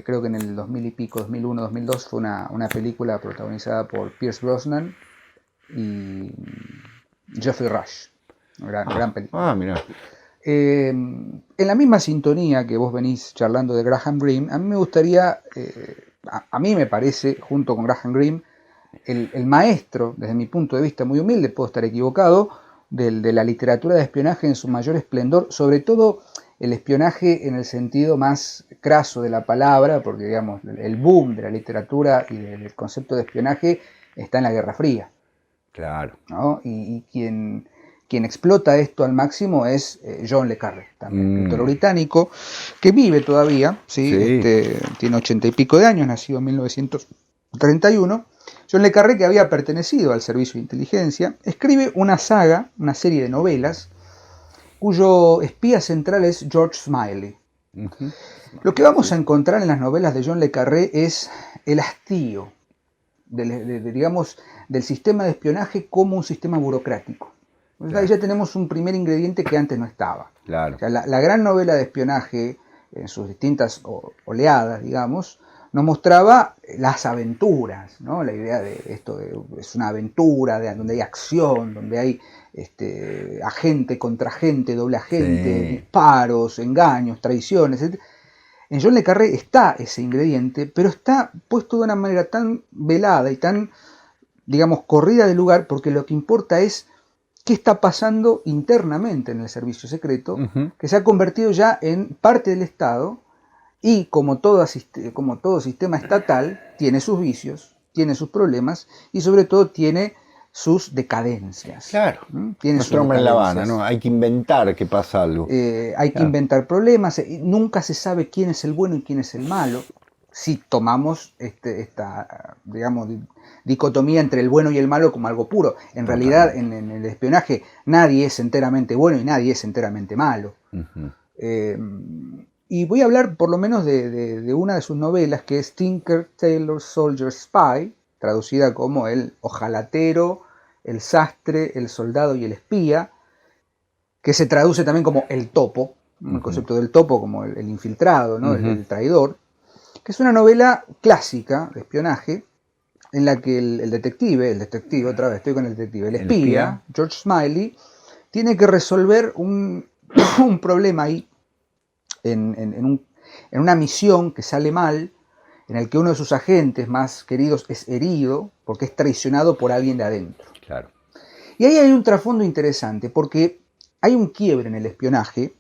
creo que en el 2000 y pico, 2001, 2002, fue una película protagonizada por Pierce Brosnan y Geoffrey Rush. Gran película. Mira. En la misma sintonía que vos venís charlando de Graham Greene, a mí me gustaría, a mí me parece, junto con Graham Greene, el maestro, desde mi punto de vista muy humilde, puedo estar equivocado, de la literatura de espionaje en su mayor esplendor, sobre todo el espionaje en el sentido más craso de la palabra, porque digamos, el boom de la literatura y del concepto de espionaje está en la Guerra Fría. Claro. ¿No? Y quien explota esto al máximo es John le Carré, también escritor británico, que vive todavía, ¿sí? Tiene 80 y pico de años, nacido en 1931. John le Carré, que había pertenecido al servicio de inteligencia, escribe una saga, una serie de novelas, cuyo espía central es George Smiley. Lo que vamos a encontrar en las novelas de John le Carré es el hastío, digamos, del sistema de espionaje como un sistema burocrático. Claro. Ahí ya tenemos un primer ingrediente que antes no estaba. Claro. O sea, la gran novela de espionaje, en sus distintas oleadas, digamos, nos mostraba las aventuras, ¿no? La idea de esto es una aventura donde hay acción, donde hay agente contra agente, doble agente, disparos, engaños, traiciones, etc. En John le Carré está ese ingrediente, pero está puesto de una manera tan velada y tan, digamos, corrida de lugar, porque lo que importa es qué está pasando internamente en el servicio secreto, que se ha convertido ya en parte del Estado, y como todo sistema estatal, tiene sus vicios, tiene sus problemas, y sobre todo tiene sus decadencias. Claro. Tiene nuestro hombre en La Habana, ¿no? Hay que inventar que pasa algo. Hay que inventar problemas. Nunca se sabe quién es el bueno y quién es el malo. Si tomamos esta, digamos, dicotomía entre el bueno y el malo como algo puro. En realidad, en el espionaje, nadie es enteramente bueno y nadie es enteramente malo. Y voy a hablar por lo menos de una de sus novelas, que es Tinker, Tailor, Soldier, Spy, traducida como el ojalatero, el sastre, el soldado y el espía, que se traduce también como el topo, el concepto del topo como el infiltrado, ¿no? el traidor, que es una novela clásica de espionaje, en la que el detective, otra vez estoy con el detective, el espía, George Smiley, tiene que resolver un problema ahí, en una misión que sale mal, en el que uno de sus agentes más queridos es herido porque es traicionado por alguien de adentro. Claro. Y ahí hay un trasfondo interesante, porque hay un quiebre en el espionaje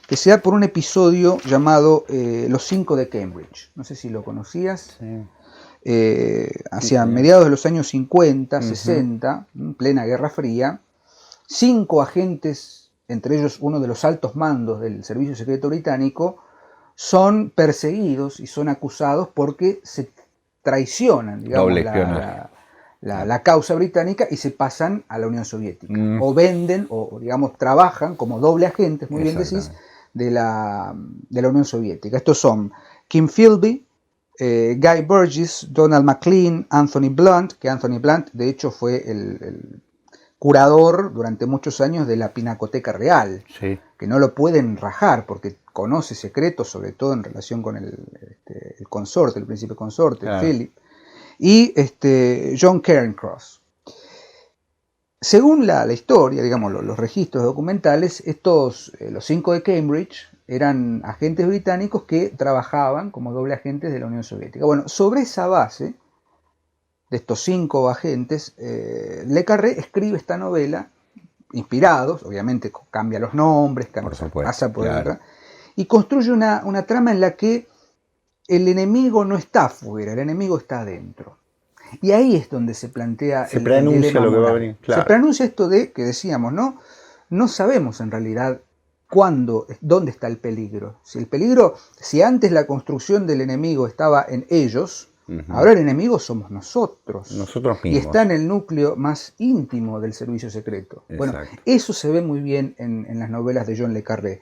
que se da por un episodio llamado Los 5 de Cambridge. No sé si lo conocías. Hacia mediados de los años 50, 60, en plena Guerra Fría, 5 agentes, entre ellos uno de los altos mandos del Servicio Secreto Británico, son perseguidos y son acusados porque se traicionan, digamos, la causa británica y se pasan a la Unión Soviética. O venden, o digamos, trabajan como doble agentes, muy bien decís, de la Unión Soviética. Estos son Kim Philby, Guy Burgess, Donald MacLean, Anthony Blunt, que Anthony Blunt de hecho fue el curador durante muchos años de la Pinacoteca Real, que no lo pueden rajar porque conoce secretos, sobre todo en relación con el consorte, el príncipe consorte, Philip, y John Cairncross. Según la historia, digamos, los registros documentales, los 5 de Cambridge eran agentes británicos que trabajaban como doble agentes de la Unión Soviética. Bueno, sobre esa base de estos 5 agentes, Le Carré escribe esta novela, inspirados, obviamente cambia los nombres, pasa por y construye una trama en la que el enemigo no está afuera, el enemigo está adentro. Y ahí es donde se plantea el dilema lo que va a venir. Se preanuncia esto de, que decíamos, no sabemos en realidad dónde está el peligro. Si antes la construcción del enemigo estaba en ellos, Ahora el enemigo somos nosotros. Nosotros Y mismos. está en el núcleo más íntimo del servicio secreto. Bueno, Exacto. eso se ve muy bien en las novelas de John le Carré.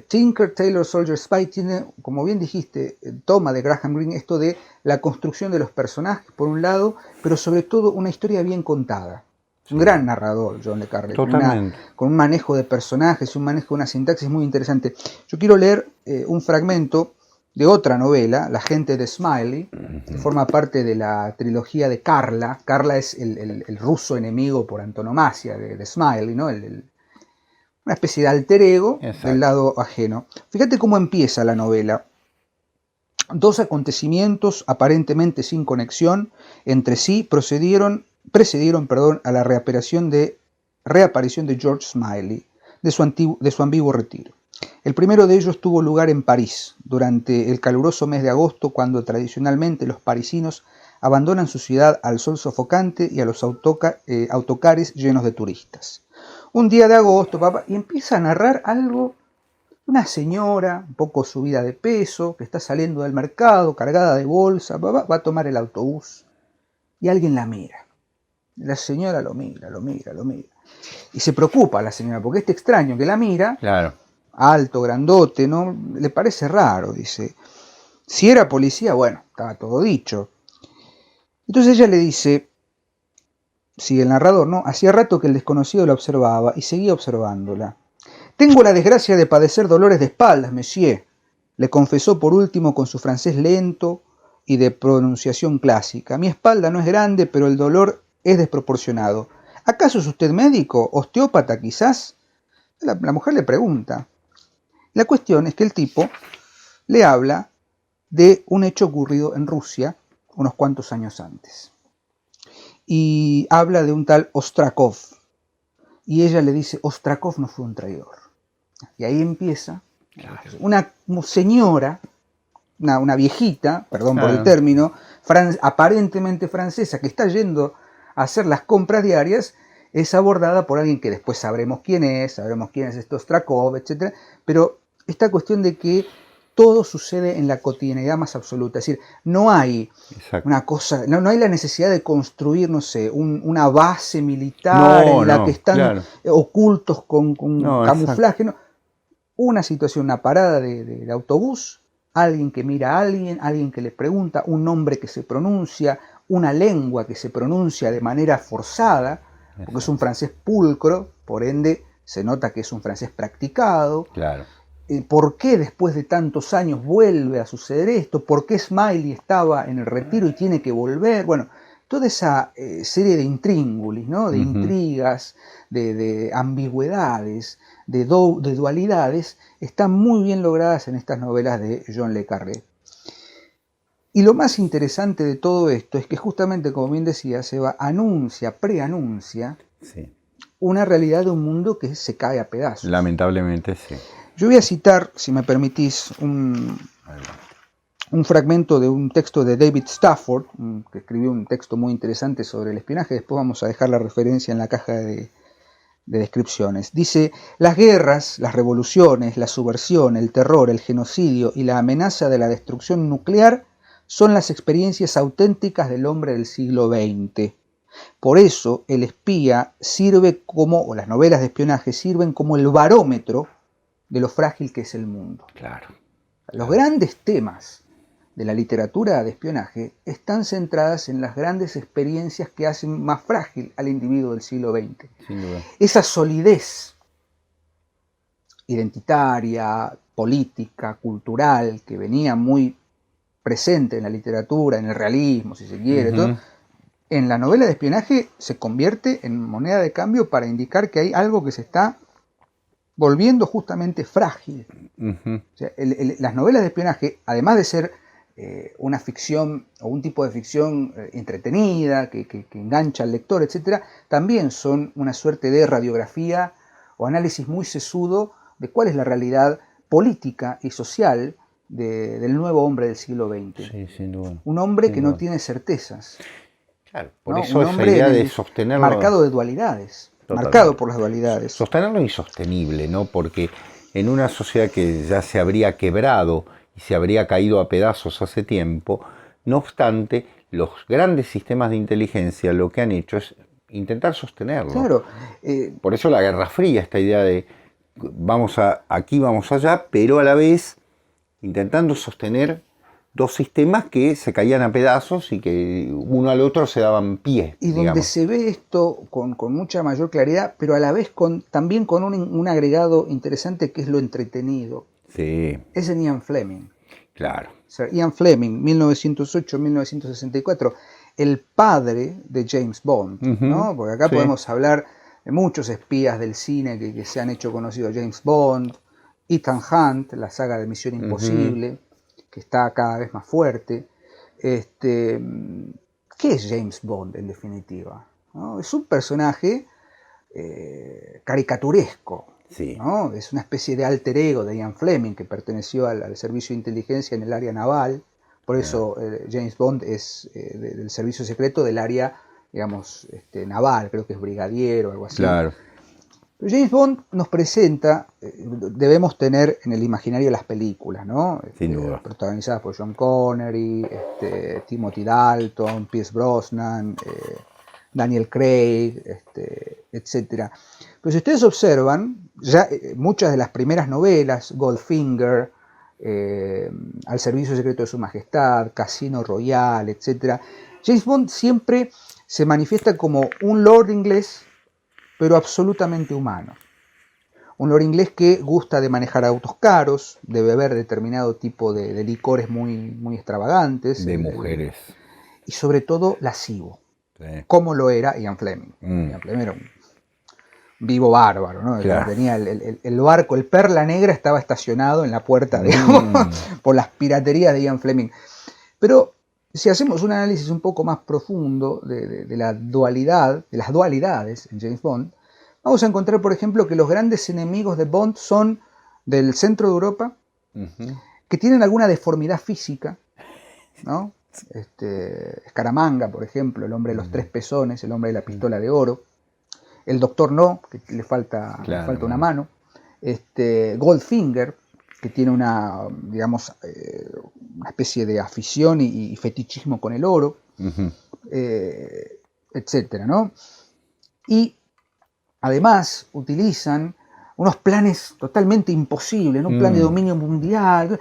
Tinker, Tailor, Soldier, Spy tiene, como bien dijiste, toma de Graham Greene esto de la construcción de los personajes, por un lado, pero sobre todo una historia bien contada. Un gran narrador, John le Carré, Totalmente. con un manejo de personajes, un manejo de una sintaxis muy interesante. Yo quiero leer un fragmento de otra novela, La gente de Smiley, que forma parte de la trilogía de Carla. Carla es el ruso enemigo por antonomasia de Smiley, ¿no? Una especie de alter ego del lado ajeno. Fíjate cómo empieza la novela. Dos acontecimientos aparentemente sin conexión entre sí precedieron a la reaparición de George Smiley de su ambiguo retiro. El primero de ellos tuvo lugar en París, durante el caluroso mes de agosto, cuando tradicionalmente los parisinos abandonan su ciudad al sol sofocante y a los autocares llenos de turistas. Un día de agosto, papá, y empieza a narrar algo, una señora un poco subida de peso, que está saliendo del mercado, cargada de bolsa, papá, va a tomar el autobús, y alguien la mira. La señora lo mira. Y se preocupa a la señora, porque este extraño que la mira, Claro. alto, grandote, ¿no? Le parece raro, dice. Si era policía, bueno, estaba todo dicho. Entonces ella le dice, sigue el narrador, ¿no? Hacía rato que el desconocido la observaba y seguía observándola. Tengo la desgracia de padecer dolores de espaldas, monsieur, le confesó por último con su francés lento y de pronunciación clásica. Mi espalda no es grande, pero el dolor es desproporcionado. ¿Acaso es usted médico? ¿Osteópata quizás? La mujer le pregunta. La cuestión es que el tipo le habla de un hecho ocurrido en Rusia unos cuantos años antes. Y habla de un tal Ostrakov. Y ella le dice, Ostrakov no fue un traidor. Y ahí empieza una señora, una viejita, perdón por el término, aparentemente francesa, que está yendo a hacer las compras diarias, es abordada por alguien que después sabremos quién es este Ostrakov, etc. Pero esta cuestión de que todo sucede en la cotidianidad más absoluta, es decir, no hay una cosa, no hay la necesidad de construir, no sé, una base militar en la que están ocultos con camuflaje, no. Una situación, una parada de autobús, alguien que mira a alguien que le pregunta, un nombre que se pronuncia, una lengua que se pronuncia de manera forzada, porque es un francés pulcro, por ende se nota que es un francés practicado. Claro. ¿Por qué después de tantos años vuelve a suceder esto? ¿Por qué Smiley estaba en el retiro y tiene que volver? Bueno, toda esa serie de intríngulis, ¿no? De intrigas, de ambigüedades, de dualidades, están muy bien logradas en estas novelas de John le Carré. Y lo más interesante de todo esto es que justamente, como bien decía, Seba, preanuncia una realidad de un mundo que se cae a pedazos. Lamentablemente, sí. Yo voy a citar, si me permitís, un fragmento de un texto de David Stafford, que escribió un texto muy interesante sobre el espionaje. Después vamos a dejar la referencia en la caja de descripciones. Dice, las guerras, las revoluciones, la subversión, el terror, el genocidio y la amenaza de la destrucción nuclear son las experiencias auténticas del hombre del siglo XX. Por eso el espía o las novelas de espionaje sirven como el barómetro de lo frágil que es el mundo. Claro. Los grandes temas de la literatura de espionaje están centradas en las grandes experiencias que hacen más frágil al individuo del siglo XX. Sin duda. Esa solidez identitaria, política, cultural, que venía muy presente en la literatura, en el realismo, si se quiere, todo, en la novela de espionaje se convierte en moneda de cambio para indicar que hay algo que se está volviendo justamente frágil. O sea, las novelas de espionaje, además de ser una ficción o un tipo de ficción entretenida, que engancha al lector, etc., también son una suerte de radiografía o análisis muy sesudo de cuál es la realidad política y social del nuevo hombre del siglo XX. Sí, sin duda. Un hombre que no tiene certezas. Claro, por ¿no? eso Un esa hombre idea de sostenerlo. marcado de dualidades. Totalmente. Marcado por las dualidades. Sostenerlo insostenible, ¿no? Porque en una sociedad que ya se habría quebrado y se habría caído a pedazos hace tiempo, No obstante, los grandes sistemas de inteligencia lo que han hecho es intentar sostenerlo. Claro. Por eso la Guerra Fría, esta idea de aquí, vamos allá, pero a la vez intentando sostener dos sistemas que se caían a pedazos y que uno al otro se daban pie. Y donde digamos. se ve esto con mucha mayor claridad, pero a la vez también con un agregado interesante que es lo entretenido. Sí. Es en Ian Fleming. Claro. Sir Ian Fleming, 1908-1964, el padre de James Bond, ¿no? Porque acá podemos hablar de muchos espías del cine que se han hecho conocidos. James Bond, Ethan Hunt, la saga de Misión Imposible, que está cada vez más fuerte. ¿Qué es James Bond en definitiva? ¿No? Es un personaje caricaturesco. Sí. ¿No? Es una especie de alter ego de Ian Fleming que perteneció al servicio de inteligencia en el área naval. Por eso James Bond es del servicio secreto del área, digamos, naval, creo que es brigadier o algo así. Claro. Pero James Bond nos presenta, debemos tener en el imaginario las películas, ¿no? Sin duda. Protagonizadas por Sean Connery, Timothy Dalton, Pierce Brosnan, Daniel Craig, etc. Pero si ustedes observan, ya muchas de las primeras novelas, Goldfinger, Al servicio secreto de su majestad, Casino Royale, etc., James Bond siempre se manifiesta como un lord inglés, pero absolutamente humano. Un lord inglés que gusta de manejar autos caros, de beber determinado tipo de licores muy extravagantes. De mujeres. Y sobre todo lascivo. Sí. Como lo era Ian Fleming. Ian Fleming era un vivo bárbaro, ¿no? Claro. Tenía el barco, el Perla Negra estaba estacionado en la puerta, digamos, por las piraterías de Ian Fleming. Pero si hacemos un análisis un poco más profundo de la dualidad, de las dualidades en James Bond, vamos a encontrar, por ejemplo, que los grandes enemigos de Bond son del centro de Europa, que tienen alguna deformidad física, ¿no? Scaramanga, por ejemplo, el hombre de los tres pezones, el hombre de la pistola de oro. El Doctor No, que le falta una mano. Goldfinger, que tiene una, digamos, una especie de afición y fetichismo con el oro, etcétera, ¿no? Y además utilizan unos planes totalmente imposibles, ¿no? Un plan de dominio mundial,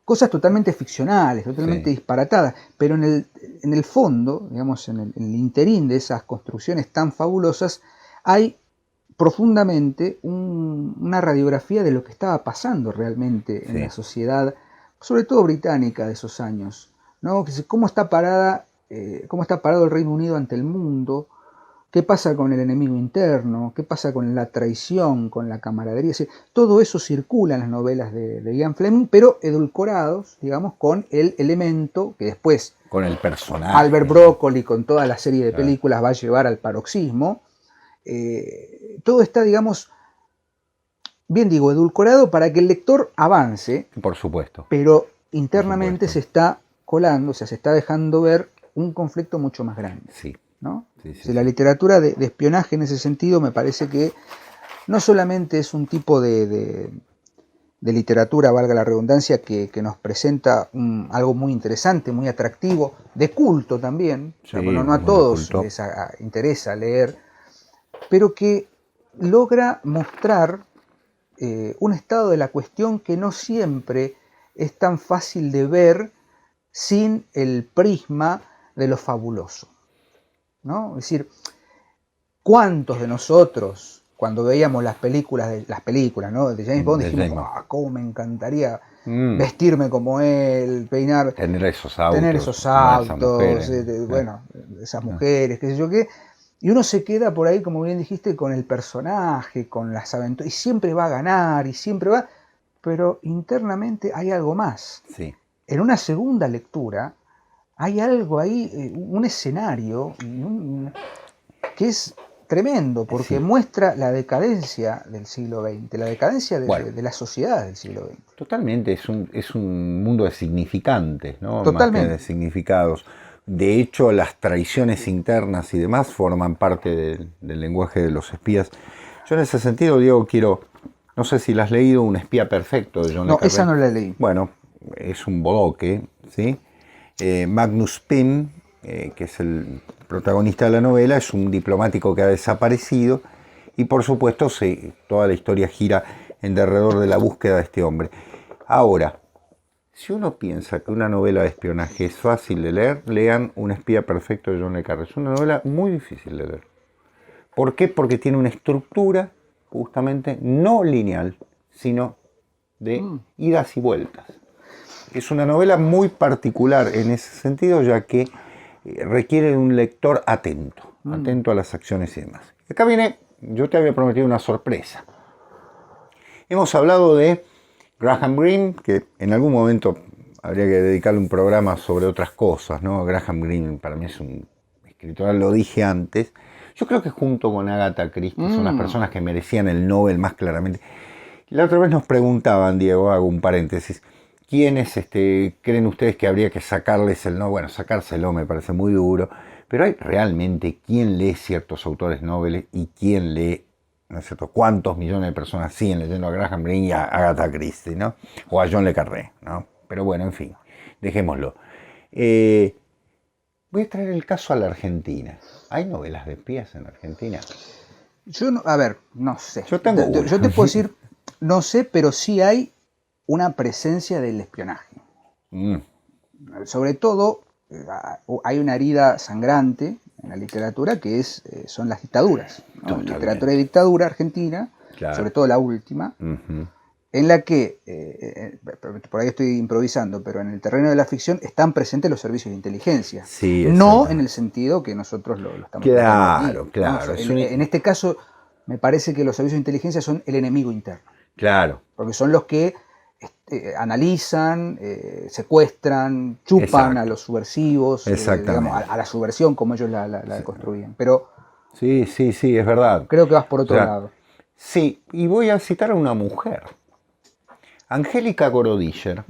cosas totalmente ficcionales, totalmente disparatadas, pero en el fondo, digamos, en el interín de esas construcciones tan fabulosas, hay profundamente una radiografía de lo que estaba pasando realmente en la sociedad, sobre todo británica de esos años, ¿no? Cómo está parado el Reino Unido ante el mundo, qué pasa con el enemigo interno, qué pasa con la traición, con la camaradería. Todo eso circula en las novelas de Ian Fleming, pero edulcorados, digamos, con el elemento que después con el personaje Albert Broccoli con toda la serie de películas va a llevar al paroxismo. Todo está, digamos, bien digo, edulcorado para que el lector avance. Por supuesto. Pero internamente se está colando, o sea, se está dejando ver un conflicto mucho más grande. Sí. ¿No? La literatura de espionaje en ese sentido me parece que no solamente es un tipo de literatura, valga la redundancia, que nos presenta algo muy interesante, muy atractivo, de culto también, no a todos les interesa leer, pero que logra mostrar un estado de la cuestión que no siempre es tan fácil de ver sin el prisma de lo fabuloso, ¿no? Es decir, ¿cuántos de nosotros, cuando veíamos las películas, ¿no? de James Bond, dijimos, cómo me encantaría vestirme como él, peinar, tener esos autos, esas mujeres, qué sé yo qué? Y uno se queda por ahí, como bien dijiste, con el personaje, con las aventuras, y siempre va a ganar, y siempre va, pero internamente hay algo más. Sí. En una segunda lectura hay algo ahí, un escenario que es tremendo, porque muestra la decadencia del siglo XX, la decadencia de la sociedad del siglo XX. Totalmente, es un mundo de significantes, ¿no? Totalmente. Más que de significados. De hecho, las traiciones internas y demás forman parte del lenguaje de los espías. Yo en ese sentido, Diego, no sé si la has leído, Un espía perfecto de John Le Carré. No, esa no la leí. Bueno, es un bodoque, ¿sí? Magnus Pym, que es el protagonista de la novela, es un diplomático que ha desaparecido y por supuesto toda la historia gira en derredor de la búsqueda de este hombre. Ahora, si uno piensa que una novela de espionaje es fácil de leer, lean Un espía perfecto de John le Carré. Es una novela muy difícil de leer. ¿Por qué? Porque tiene una estructura justamente no lineal, sino de idas y vueltas. Es una novela muy particular en ese sentido, ya que requiere de un lector atento a las acciones y demás. Acá viene, yo te había prometido una sorpresa. Hemos hablado de Graham Greene, que en algún momento habría que dedicarle un programa sobre otras cosas, ¿no? Graham Greene para mí es un escritor, lo dije antes. Yo creo que junto con Agatha Christie son las personas que merecían el Nobel más claramente. La otra vez nos preguntaban, Diego, hago un paréntesis, ¿quiénes creen ustedes que habría que sacarles el Nobel? Bueno, sacárselo me parece muy duro, pero hay realmente quién lee ciertos autores Nobel y quién lee, ¿no es cierto?, cuántos millones de personas siguen leyendo a Graham Greene y a Agatha Christie, ¿no? O a John le Carré, ¿no? Pero bueno, en fin, dejémoslo. Voy a traer el caso a la Argentina. ¿Hay novelas de espías en Argentina? Yo no, a ver, no sé. Yo tengo una. Yo te puedo decir, no sé, pero sí hay una presencia del espionaje. Sobre todo, hay una herida sangrante en la literatura que son las dictaduras, ¿no? La literatura de dictadura argentina, claro, sobre todo la última, en la que, por ahí estoy improvisando, pero en el terreno de la ficción están presentes los servicios de inteligencia. Sí, no en el sentido que nosotros lo estamos viendo. Claro, claro. ¿No? En este caso, me parece que los servicios de inteligencia son el enemigo interno. Claro. Porque son los que analizan, secuestran, chupan a los subversivos, digamos, a la subversión como ellos la construían. Pero sí, es verdad. Creo que vas por otro lado. Sí, y voy a citar a una mujer. Angélica Gorodischer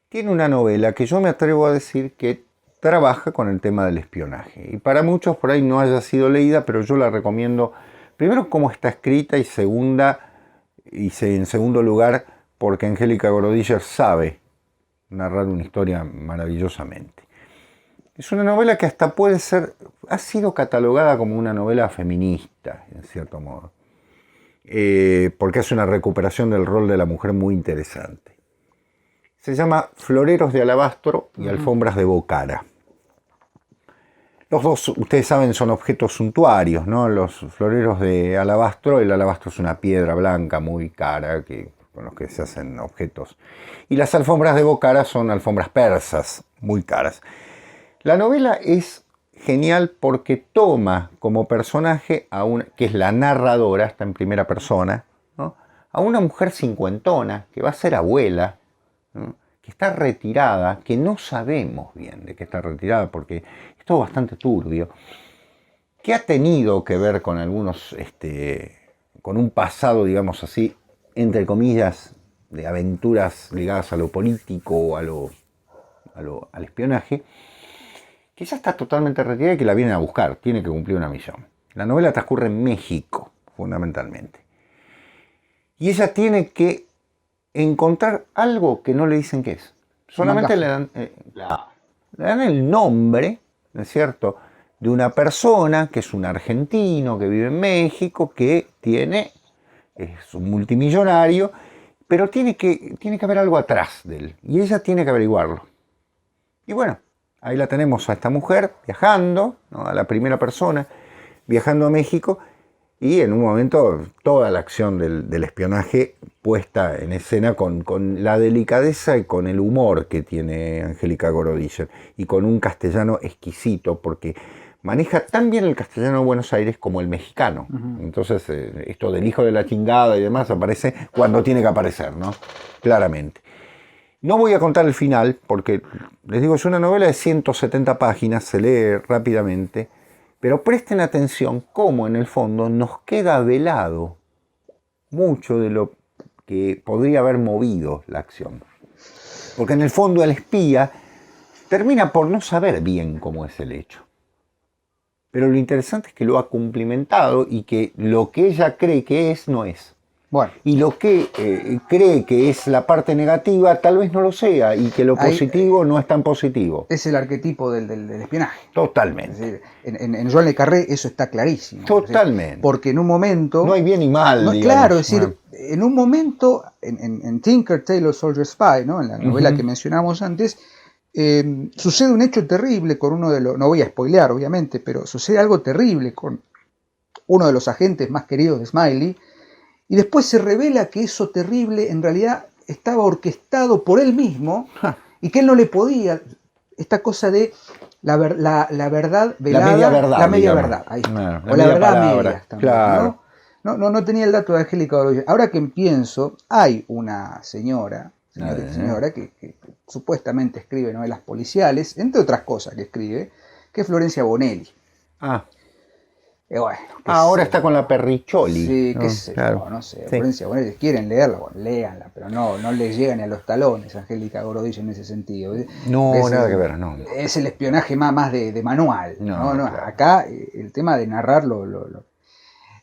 tiene una novela que yo me atrevo a decir que trabaja con el tema del espionaje. Y para muchos por ahí no haya sido leída, pero yo la recomiendo, primero cómo está escrita y en segundo lugar porque Angélica Gorodischer sabe narrar una historia maravillosamente. Es una novela que hasta ha sido catalogada como una novela feminista, en cierto modo. Porque hace una recuperación del rol de la mujer muy interesante. Se llama Floreros de Alabastro y Alfombras de Bocara. Los dos, ustedes saben, son objetos suntuarios, ¿no? Los floreros de alabastro, el alabastro es una piedra blanca muy cara con los que se hacen objetos. Y las alfombras de Bocara son alfombras persas, muy caras. La novela es genial porque toma como personaje que es la narradora, está en primera persona, ¿no?, a una mujer cincuentona que va a ser abuela, ¿no?, que está retirada, que no sabemos bien de qué está retirada porque es todo bastante turbio, que ha tenido que ver con algunos, con un pasado, digamos así, entre comillas, de aventuras ligadas a lo político o al espionaje, que ya está totalmente retirada y que la vienen a buscar, tiene que cumplir una misión. La novela transcurre en México, fundamentalmente. Y ella tiene que encontrar algo que no le dicen qué es. Solamente le dan el nombre, ¿no es cierto?, de una persona que es un argentino que vive en México, que es un multimillonario, pero tiene que haber algo atrás de él. Y ella tiene que averiguarlo. Y bueno, ahí la tenemos a esta mujer viajando, ¿no?, a la primera persona, viajando a México, y en un momento toda la acción del espionaje puesta en escena con la delicadeza y con el humor que tiene Angélica Gorodischer, y con un castellano exquisito, porque maneja tan bien el castellano de Buenos Aires como el mexicano. Entonces, esto del hijo de la chingada y demás aparece cuando tiene que aparecer, ¿no?, claramente. No voy a contar el final, porque les digo, es una novela de 170 páginas, se lee rápidamente, pero presten atención cómo en el fondo nos queda velado mucho de lo que podría haber movido la acción. Porque en el fondo el espía termina por no saber bien cómo es el hecho. Pero lo interesante es que lo ha cumplimentado y que lo que ella cree que es, no es. Bueno, y lo que cree que es la parte negativa tal vez no lo sea, y que lo positivo no es tan positivo. es el arquetipo del espionaje. Totalmente. Es decir, en Joan Le Carré eso está clarísimo. Totalmente. Es decir, porque en un momento... No hay bien y mal, digamos. Claro, es decir, en un momento, en Tinker, Tailor, Soldier, Spy, ¿no? En la novela que mencionamos antes, sucede un hecho terrible con uno de los... No voy a spoilear, obviamente, pero sucede algo terrible con uno de los agentes más queridos de Smiley, y después se revela que eso terrible en realidad estaba orquestado por él mismo y que él no le podía, esta cosa de la verdad velada, la media verdad, ahí está. Claro, O la verdad palabra, media también, claro. ¿no? No tenía el dato de Angélica Oroyo. Ahora que pienso, hay una señora que supuestamente escribe novelas policiales, entre otras cosas que escribe, que es Florencia Bonelli. Bueno, ahora está con la Perricholi. Sí, qué sé yo, no sé. Florencia Bonelli, quieren leerla, bueno, léanla, pero no le llega ni a los talones a Angélica Gorodillo en ese sentido. No, nada que ver, no. Es el espionaje más de manual. No. Claro. Acá el tema de narrarlo.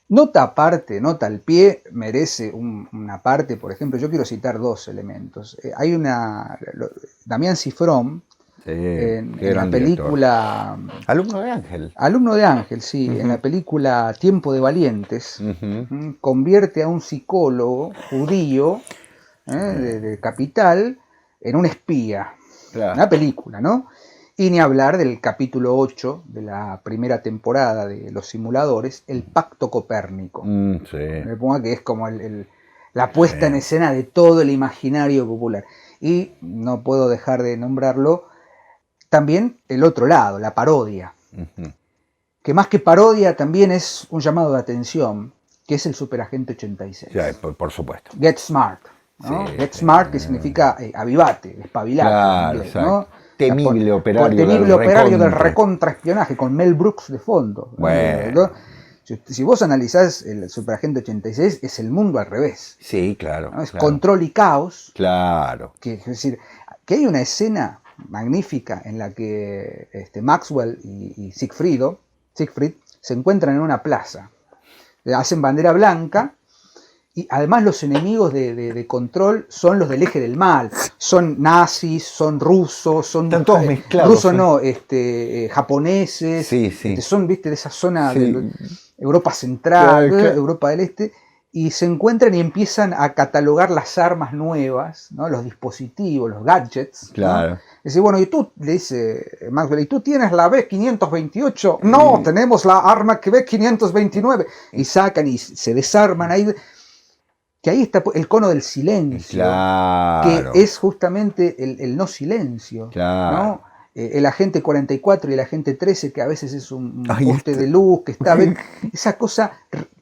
Nota aparte, nota al pie, merece una parte, por ejemplo, yo quiero citar dos elementos. Hay Damián Cifrón, en la película Alumno de Ángel. Alumno de Ángel, sí, en la película Tiempo de Valientes, convierte a un psicólogo judío de Capital en un espía. Claro. Una película, ¿no? Y ni hablar del capítulo 8 de la primera temporada de Los Simuladores, El Pacto Copérnico. Sí. Me pongo que es como la puesta en escena de todo el imaginario popular. Y no puedo dejar de nombrarlo también el otro lado, la parodia. Que más que parodia también es un llamado de atención, que es el Superagente 86. Sí, por supuesto. Get Smart. ¿no? Sí, Get Smart, que significa avivate, espabilate. Claro, inglés, ¿no? Temible operario, del recontraespionaje, con Mel Brooks de fondo. Bueno. ¿no? Si vos analizás el Superagente 86, es el mundo al revés. Sí, claro. ¿no? Es control y caos. Claro. Es decir, que hay una escena magnífica en la que Maxwell y Siegfried se encuentran en una plaza. Hacen bandera blanca y además los enemigos de control son los del eje del mal. Son nazis, son rusos, son... Están todos mezclados. Rusos no, japoneses. Sí. Son, viste, de esa zona de Europa Central, claro. Europa del Este. Y se encuentran y empiezan a catalogar las armas nuevas, ¿no? Los dispositivos, los gadgets. Claro. ¿no? Dice, bueno, y tú, le dice Maxwell, ¿y tú tienes la B528? No, tenemos la arma que B529. Y sacan y se desarman ahí. Que ahí está el cono del silencio. Claro. Que es justamente el no silencio. Claro. ¿no? El agente 44 y el agente 13, que a veces es un poste de luz, que está... esa cosa...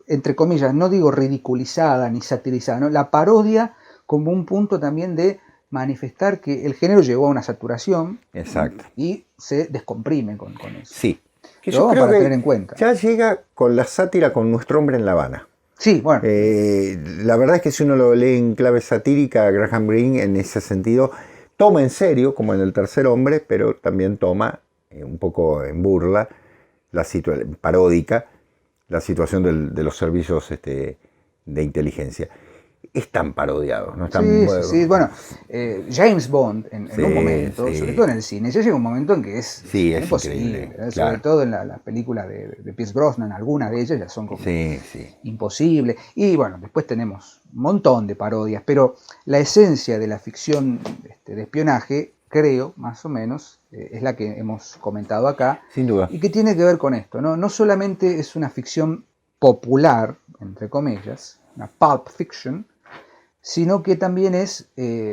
entre comillas, no digo ridiculizada ni satirizada, ¿no? La parodia como un punto también de manifestar que el género llegó a una saturación. Exacto. Y se descomprime con eso. Sí. Que yo creo para tener en cuenta. Ya llega con la sátira con Nuestro Hombre en La Habana. Sí, bueno. La verdad es que si uno lo lee en clave satírica, Graham Greene en ese sentido toma en serio, como en El Tercer Hombre, pero también toma un poco en burla, paródica, la situación de los servicios de inteligencia. Están parodiados, no están... Sí, bueno, James Bond en un momento, sobre todo en el cine, ya llega un momento en que es imposible, claro. Sobre todo en la película de Pierce Brosnan, algunas de ellas ya son como imposibles. Y bueno, después tenemos un montón de parodias, pero la esencia de la ficción de espionaje, creo, más o menos, es la que hemos comentado acá. Sin duda. Y que tiene que ver con esto, ¿no? No solamente es una ficción popular, entre comillas, una pulp fiction, sino que también es,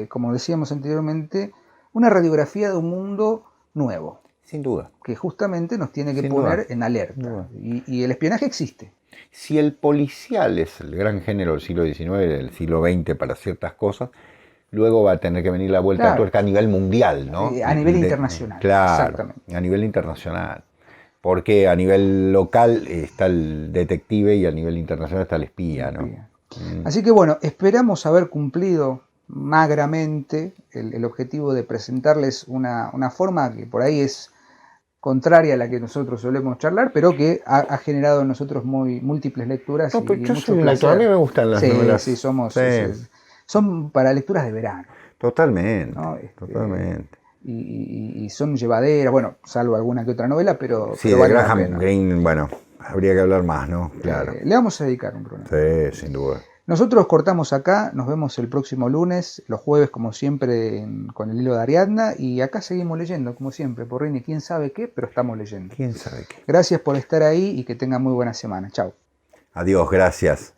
como decíamos anteriormente, una radiografía de un mundo nuevo. Sin duda. Que justamente nos tiene que poner en alerta. Y el espionaje existe. Si el policial es el gran género del siglo XIX, del siglo XX para ciertas cosas, luego va a tener que venir la vuelta de tuerca a nivel mundial, ¿no? A nivel internacional. Claro, exactamente. A nivel internacional. Porque a nivel local está el detective y a nivel internacional está el espía, ¿no? Así que bueno, esperamos haber cumplido magramente el objetivo de presentarles una forma que por ahí es contraria a la que nosotros solemos charlar, pero que ha generado en nosotros múltiples lecturas. No, y pero yo mucho soy un lector, a mí me gustan las novelas. Sí, somos, Sí. son para lecturas de verano. Totalmente, ¿no? totalmente. Y son llevaderas, bueno, salvo alguna que otra novela, pero, Sí, pero de vale la Graham pena. Greene, bueno, habría que hablar más, ¿no? Claro. Le vamos a dedicar un programa. Sí, sin duda. Nosotros cortamos acá, nos vemos el próximo lunes, los jueves como siempre con el hilo de Ariadna, y acá seguimos leyendo como siempre, Porrini, quién sabe qué, pero estamos leyendo. ¿Quién sabe qué? Gracias por estar ahí y que tengan muy buena semana. Chao. Adiós, gracias.